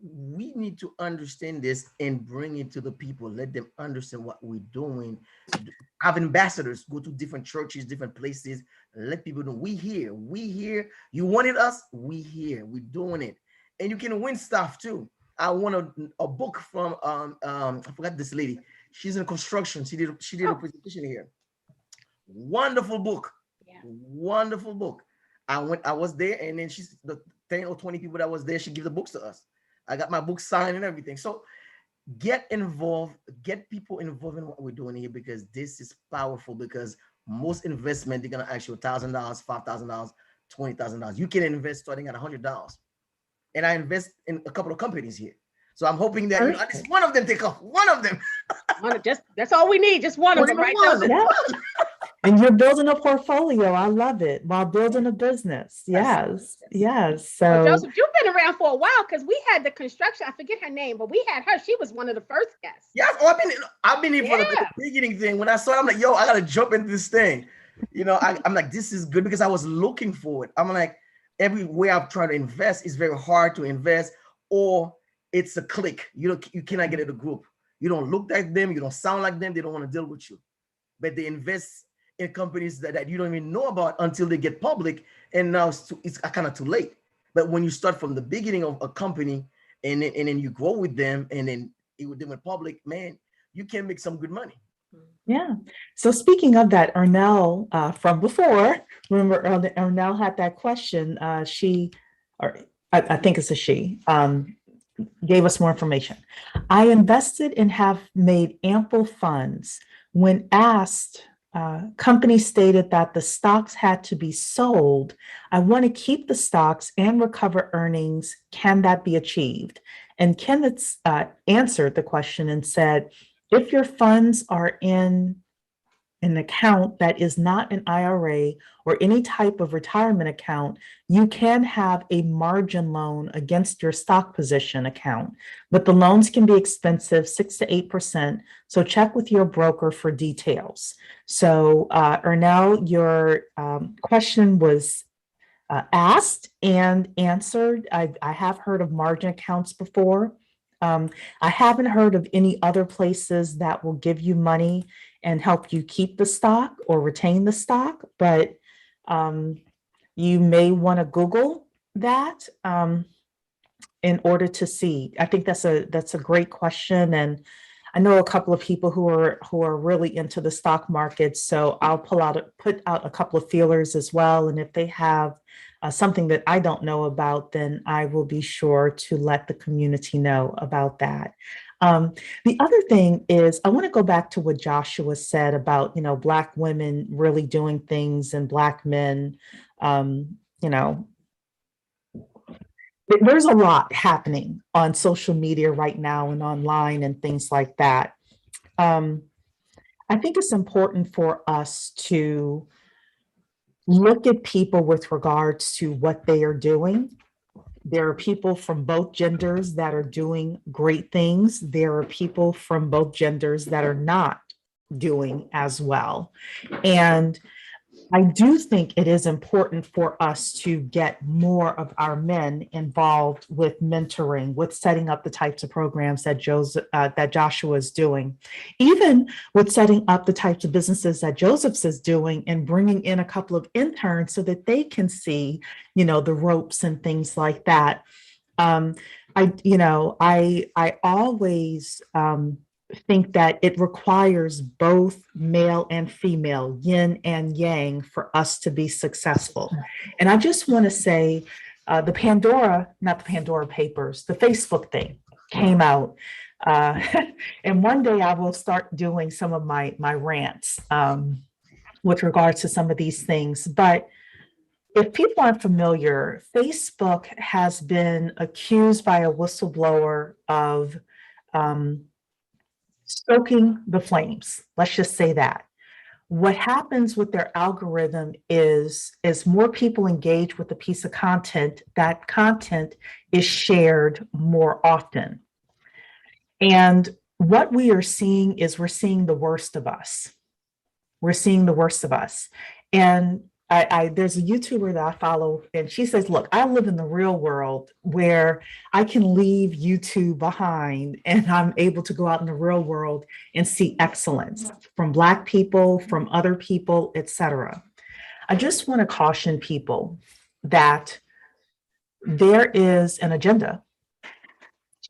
we need to understand this and bring it to the people. Let them understand what we're doing. Have ambassadors go to different churches, different places. Let people know we here. We here. You wanted us. We here. We're doing it, and you can win stuff too. I won a book from I forgot this lady. She's in construction. She did a presentation here. Wonderful book. Yeah. Wonderful book. I was there, and then she's the 10 or 20 people that was there. She gave the books to us. I got my book signed and everything. So get involved, get people involved in what we're doing here, because this is powerful. Because most investment, they're gonna ask you $1,000, $5,000, $20,000. You can invest starting at $100. And I invest in a couple of companies here. So I'm hoping that at least one of them take off. One of them. That's all we need. Just one of them, right? Yeah. And you're building a portfolio. I love it. While building a business. Yes. Yes. So well, Joseph, you've been around for a while, because we had the construction. I forget her name, but we had her. She was one of the first guests. Yes. Oh, I've been here for the beginning thing. When I saw it, I'm like, yo, I gotta jump into this thing. I'm like, this is good, because I was looking for it. I'm like, everywhere I've tried to invest, it's very hard to invest, or it's a clique. You cannot get in a group. You don't look like them. You don't sound like them. They don't want to deal with you. But they invest in companies that you don't even know about until they get public. And now it's kind of too late. But when you start from the beginning of a company and then you grow with them, and then they went public, man, you can make some good money. Yeah. So speaking of that, Ernell from before, remember Ernell had that question. I think it's a she, gave us more information. I invested and have made ample funds. When asked, companies stated that the stocks had to be sold. I want to keep the stocks and recover earnings. Can that be achieved? And Kenneth answered the question and said, if your funds are in an account that is not an IRA or any type of retirement account, you can have a margin loan against your stock position account, but the loans can be expensive, 6 to 8%. So check with your broker for details. So Ernell, your question was asked and answered. I have heard of margin accounts before. I haven't heard of any other places that will give you money and help you keep the stock or retain the stock, but you may want to Google that in order to see. I think that's a great question, and I know a couple of people who are really into the stock market, so I'll put out a couple of feelers as well, and if they have something that I don't know about, then I will be sure to let the community know about that. The other thing is, I want to go back to what Joshua said about, Black women really doing things and Black men, there's a lot happening on social media right now and online and things like that. I think it's important for us to look at people with regards to what they are doing. There are people from both genders that are doing great things. There are people from both genders that are not doing as well. And I do think it is important for us to get more of our men involved with mentoring, with setting up the types of programs that Joshua is doing, even with setting up the types of businesses that Joseph's is doing, and bringing in a couple of interns so that they can see, the ropes and things like that. I always think that it requires both male and female, yin and yang, for us to be successful. And I just want to say not the Pandora Papers, the Facebook thing came out. And one day I will start doing some of my rants with regards to some of these things. But if people aren't familiar, Facebook has been accused by a whistleblower of stoking the flames. Let's just say that. What happens with their algorithm is as more people engage with a piece of content, that content is shared more often. And what we are seeing is we're seeing the worst of us. We're seeing the worst of us. And there's a YouTuber that I follow, and she says, look, I live in the real world where I can leave YouTube behind and I'm able to go out in the real world and see excellence from Black people, from other people, etc. I just want to caution people that there is an agenda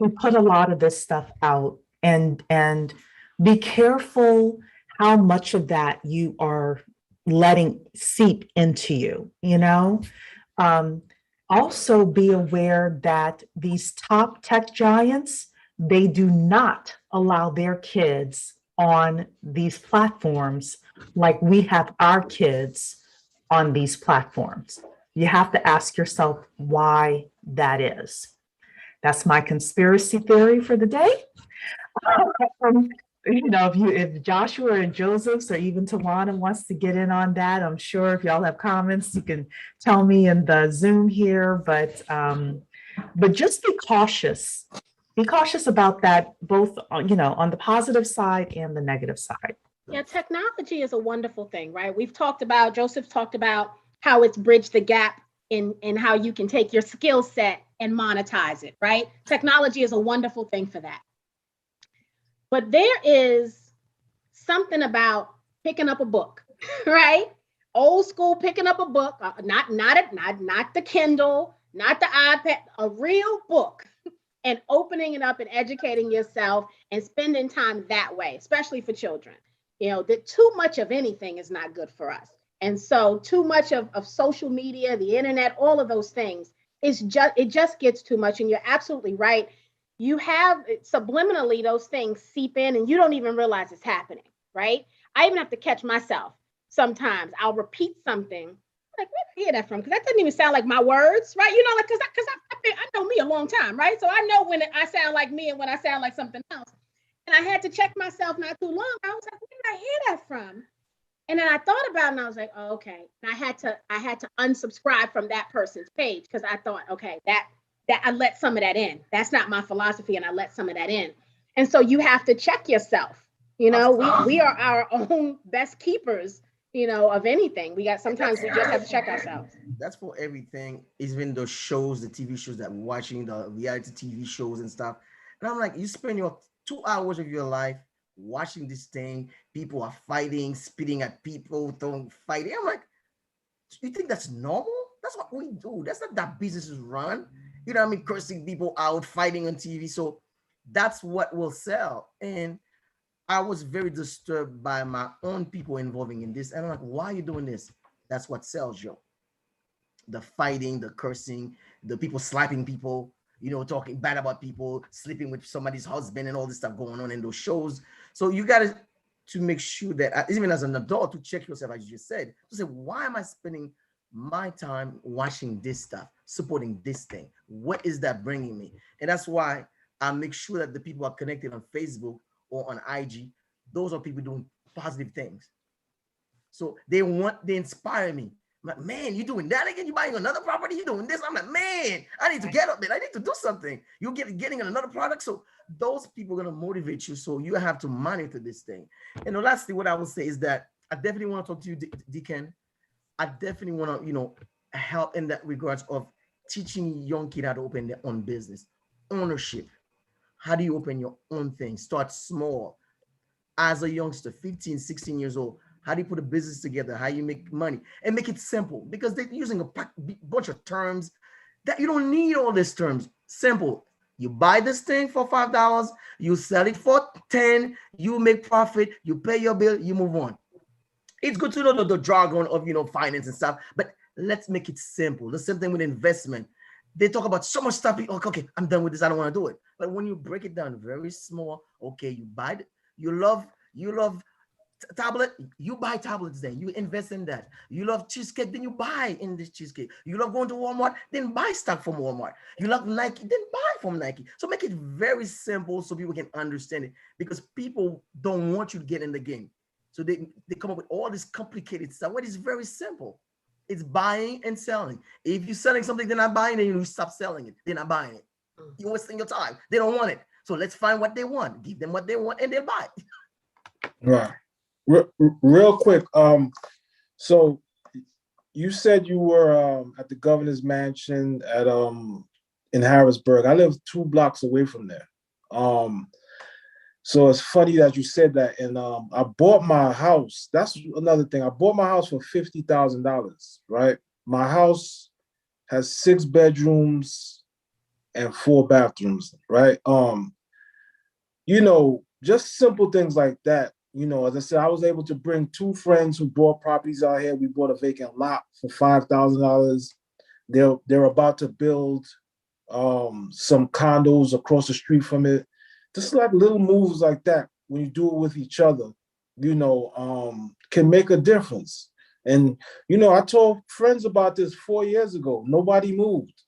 to put a lot of this stuff out, and be careful how much of that you are letting seep into you, you know? Also be aware that these top tech giants, they do not allow their kids on these platforms like we have our kids on these platforms. You have to ask yourself why that is. That's my conspiracy theory for the day. If Joshua and Joseph's or even Tawana wants to get in on that, I'm sure if y'all have comments, you can tell me in the Zoom here. But just be cautious. Be cautious about that, both on the positive side and the negative side. Yeah, technology is a wonderful thing, right? Joseph talked about how it's bridged the gap in how you can take your skill set and monetize it, right? Technology is a wonderful thing for that. But there is something about picking up a book, right? Old school picking up a book, not the Kindle, not the iPad, a real book, and opening it up and educating yourself and spending time that way, especially for children. That too much of anything is not good for us. And so too much of social media, the internet, all of those things, it just gets too much. And you're absolutely right. You have subliminally those things seep in and you don't even realize it's happening, right? I even have to catch myself sometimes. I'll repeat something like, where did I hear that from? Because that doesn't even sound like my words, right? Because I know me a long time, right? So I know when I sound like me and when I sound like something else. And I had to check myself not too long. I was like, where did I hear that from? And then I thought about it and I was like, oh, okay. And I had to unsubscribe from that person's page because I thought, okay, that I let some of that in. That's not my philosophy, and I let some of that in. And so you have to check yourself. We are our own best keepers, of anything. Sometimes we just have to check ourselves. That's for everything, even the shows, the TV shows that we're watching, the reality TV shows and stuff. And I'm like, you spend your 2 hours of your life watching this thing. People are fighting, spitting at people, fighting. I'm like, you think that's normal? That's what we do. That's not that businesses run. Cursing people out, fighting on TV. So that's what will sell. And I was very disturbed by my own people involving in this. And I'm like, why are you doing this? That's what sells, Joe. The fighting, the cursing, the people slapping people, talking bad about people, sleeping with somebody's husband and all this stuff going on in those shows. So you got to make sure that, even as an adult, to check yourself, as you just said, to say, why am I spending my time watching this stuff, supporting this thing? What is that bringing me? And that's why I make sure that the people are connected on Facebook or on IG. Those are people doing positive things. So they inspire me. I'm like, man, you doing that again? You buying another property? You doing this? I'm like, man, I need to get up there. I need to do something. You're getting another product. So those people are going to motivate you. So you have to monitor this thing. And the last thing, what I will say is that I definitely want to talk to you, Deacon. I definitely want to, help in that regards of teaching young kids how to open their own business, ownership. How do you open your own thing? Start small. As a youngster, 15, 16 years old, how do you put a business together? How you make money and make it simple, because they're using a bunch of terms that you don't need all these terms. Simple. You buy this thing for $5, you sell it for 10, you make profit, you pay your bill, you move on. It's good to know the jargon of, finance and stuff, but let's make it simple. The same thing with investment. They talk about so much stuff. Okay, I'm done with this. I don't want to do it. But when you break it down very small, okay, you buy it. You love tablet, you buy tablets then. You invest in that. You love cheesecake, then you buy in this cheesecake. You love going to Walmart, then buy stock from Walmart. You love Nike, then buy from Nike. So make it very simple so people can understand it, because people don't want you to get in the game. So they come up with all this complicated stuff. What is very simple. It's buying and selling. If you're selling something they're not buying, then you stop selling it. They're not buying it. You're wasting your time. They don't want it. So let's find what they want. Give them what they want, and they'll buy. Right. Real quick. So you said you were at the governor's mansion at in Harrisburg. I live 2 blocks away from there. So it's funny that you said that. And I bought my house. That's another thing. I bought my house for $50,000. Right. My house has 6 bedrooms and 4 bathrooms. Right. Just simple things like that. As I said, I was able to bring 2 friends who bought properties out here. We bought a vacant lot for $5,000. They're about to build some condos across the street from it. Just like little moves like that, when you do it with each other, can make a difference. And I told friends about this 4 years ago. Nobody moved.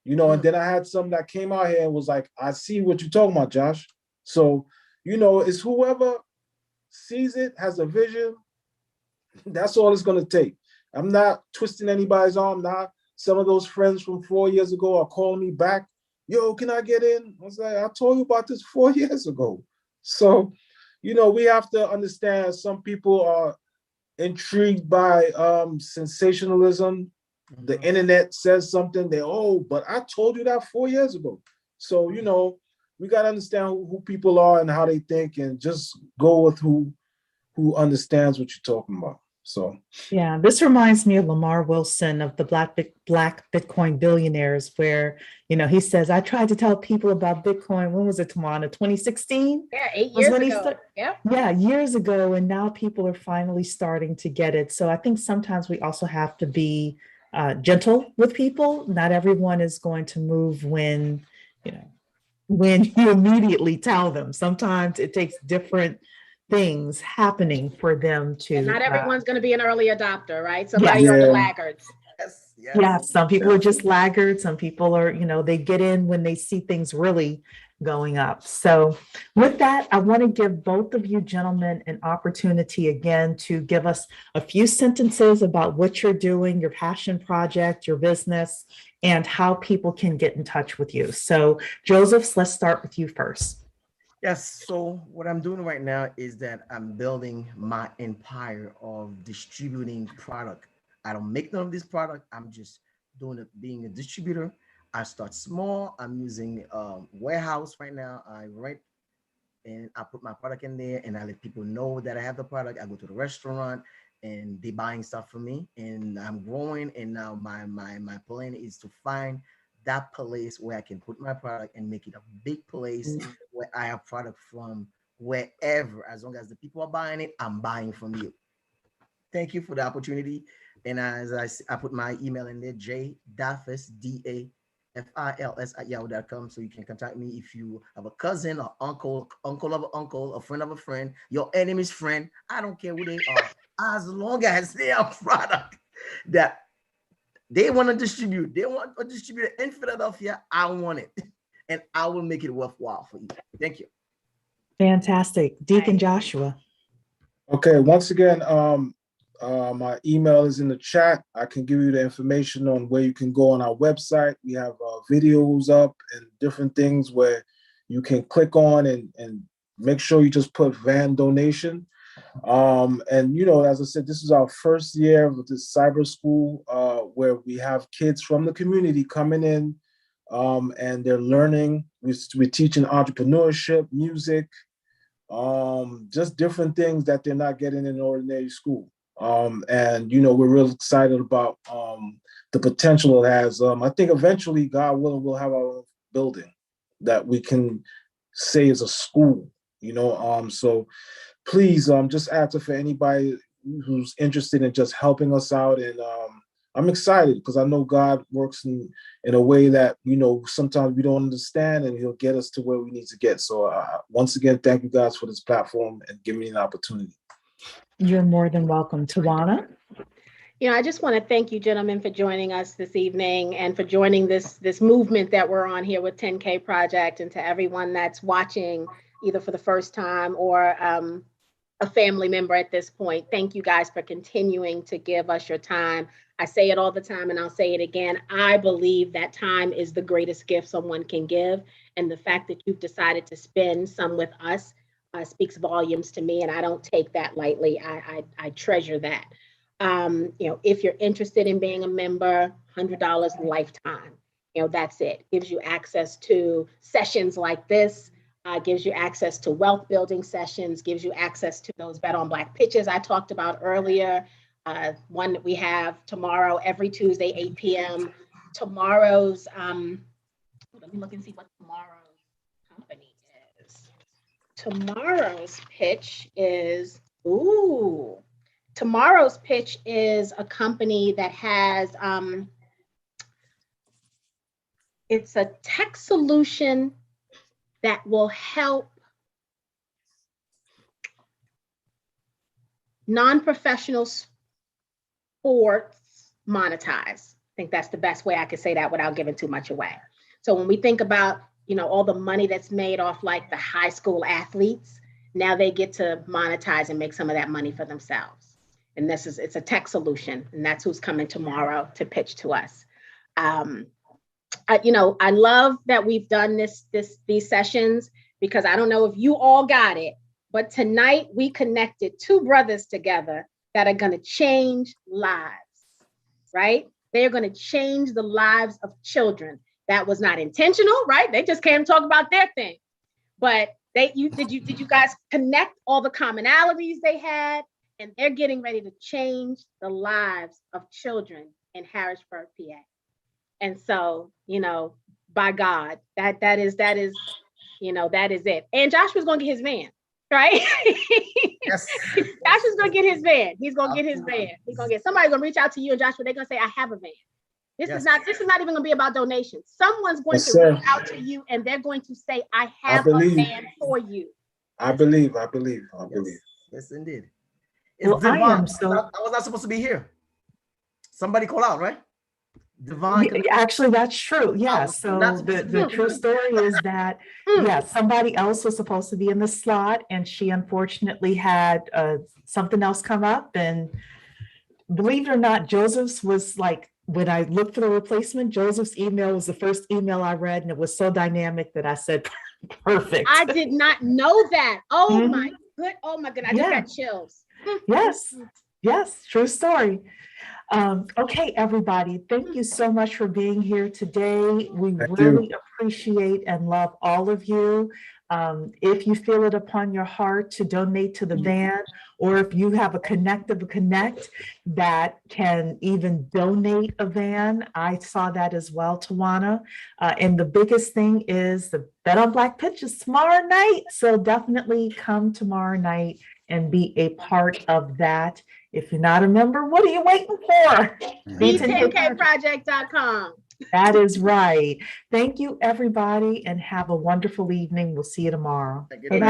And then I had some that came out here and was like, I see what you're talking about, Josh. So, it's whoever sees it, has a vision, that's all it's going to take. I'm not twisting anybody's arm. Now, some of those friends from 4 years ago are calling me back. Yo, can I get in? I was like, I told you about this 4 years ago. So, we have to understand some people are intrigued by sensationalism. The internet says something, but I told you that 4 years ago. So, we got to understand who people are and how they think, and just go with who understands what you're talking about. So yeah, this reminds me of Lamar Wilson of the Black Bitcoin Billionaires, where he says, I tried to tell people about Bitcoin. When was it, Tawana? 2016? Yeah, 8 years ago. Yeah, years ago, and now people are finally starting to get it. So I think sometimes we also have to be gentle with people. Not everyone is going to move when you immediately tell them. Sometimes it takes different things happening for them to. And not everyone's going to be an early adopter, right? Somebody on the laggards. Yes. Some people are just laggards. Some people are, they get in when they see things really going up. So with that, I want to give both of you gentlemen an opportunity again to give us a few sentences about what you're doing, your passion project, your business, and how people can get in touch with you. So Joseph, let's start with you first. Yes. So what I'm doing right now is that I'm building my empire of distributing product. I don't make none of this product. I'm just doing it, being a distributor. I start small. I'm using warehouse right now. I rent and I put my product in there and I let people know that I have the product. I go to the restaurant and they buying stuff from me, and I'm growing. And now my plan is to find that place where I can put my product and make it a big place where I have product from wherever. As long as the people are buying it, I'm buying from you. Thank you for the opportunity. And as I put my email in there, jdafis, DAFILS at yahoo.com. So you can contact me if you have a cousin or uncle of an uncle, a friend of a friend, your enemy's friend. I don't care who they are. As long as they have product that they want to distribute. They want a distributor in Philadelphia. I want it. And I will make it worthwhile for you. Thank you. Fantastic. Deacon Joshua. Okay, once again, my email is in the chat. I can give you the information on where you can go on our website. We have videos up and different things where you can click on and make sure you just put Van donation. And as I said, this is our first year with this cyber school where we have kids from the community coming in and they're learning. We're teaching entrepreneurship, music, just different things that they're not getting in ordinary school. And we're real excited about the potential it has. I think eventually, God willing, we'll have our own building that we can say is a school. So please, just ask for anybody who's interested in just helping us out. And I'm excited because I know God works in a way that, sometimes we don't understand, and he'll get us to where we need to get. So once again, thank you guys for this platform and giving me an opportunity. You're more than welcome. Tawana? I just want to thank you, gentlemen, for joining us this evening and for joining this movement that we're on here with 10K Project, and to everyone that's watching either for the first time or a family member at this point. Thank you guys for continuing to give us your time. I say it all the time and I'll say it again. I believe that time is the greatest gift someone can give. And the fact that you've decided to spend some with us speaks volumes to me. And I don't take that lightly. I treasure that. If you're interested in being a member, $100 lifetime. That's it. Gives you access to sessions like this. Gives you access to wealth building sessions, gives you access to those Bet on Black pitches I talked about earlier. One that we have tomorrow, every Tuesday, 8 p.m. Tomorrow's, let me look and see what tomorrow's company is. Tomorrow's pitch is a company that has, it's a tech solution that will help non-professional sports monetize. I think that's the best way I could say that without giving too much away. So when we think about, all the money that's made off like the high school athletes, now they get to monetize and make some of that money for themselves. And it's a tech solution, and that's who's coming tomorrow to pitch to us. I love that we've done these sessions, because I don't know if you all got it, but tonight we connected two brothers together that are going to change lives, right? They are going to change the lives of children. That was not intentional, right? They just came to talk about their thing. But did you guys connect all the commonalities they had? And they're getting ready to change the lives of children in Harrisburg, PA. And so, by God, that is it. And Joshua's going to get his van, right? Yes. Joshua's going to get his van. He's going to get his van. Somebody's going to reach out to you and Joshua. They're going to say, I have a van. This is not even going to be about donations. Someone's going to reach out to you and they're going to say, I have a van for you. I believe. Yes, indeed. Well, Devon. I was not supposed to be here. Somebody call out, right? Devon. Actually, that's true. Yeah. So the true story is that, somebody else was supposed to be in the slot, and she unfortunately had something else come up. And believe it or not, Joseph's was like, when I looked for the replacement, Joseph's email was the first email I read, and it was so dynamic that I said, perfect. I did not know that. Oh my goodness. I just got chills. Yes, true story. Okay, everybody, thank you so much for being here today. We really appreciate and love all of you. If you feel it upon your heart to donate to the van, or if you have a connect that can even donate a van, I saw that as well, Tawana. And the biggest thing is the Bet on Black pitch is tomorrow night. So definitely come tomorrow night and be a part of that. If you're not a member, what are you waiting for? Be10kproject.com. That is right. Thank you, everybody, and have a wonderful evening. We'll see you tomorrow. Bye-bye.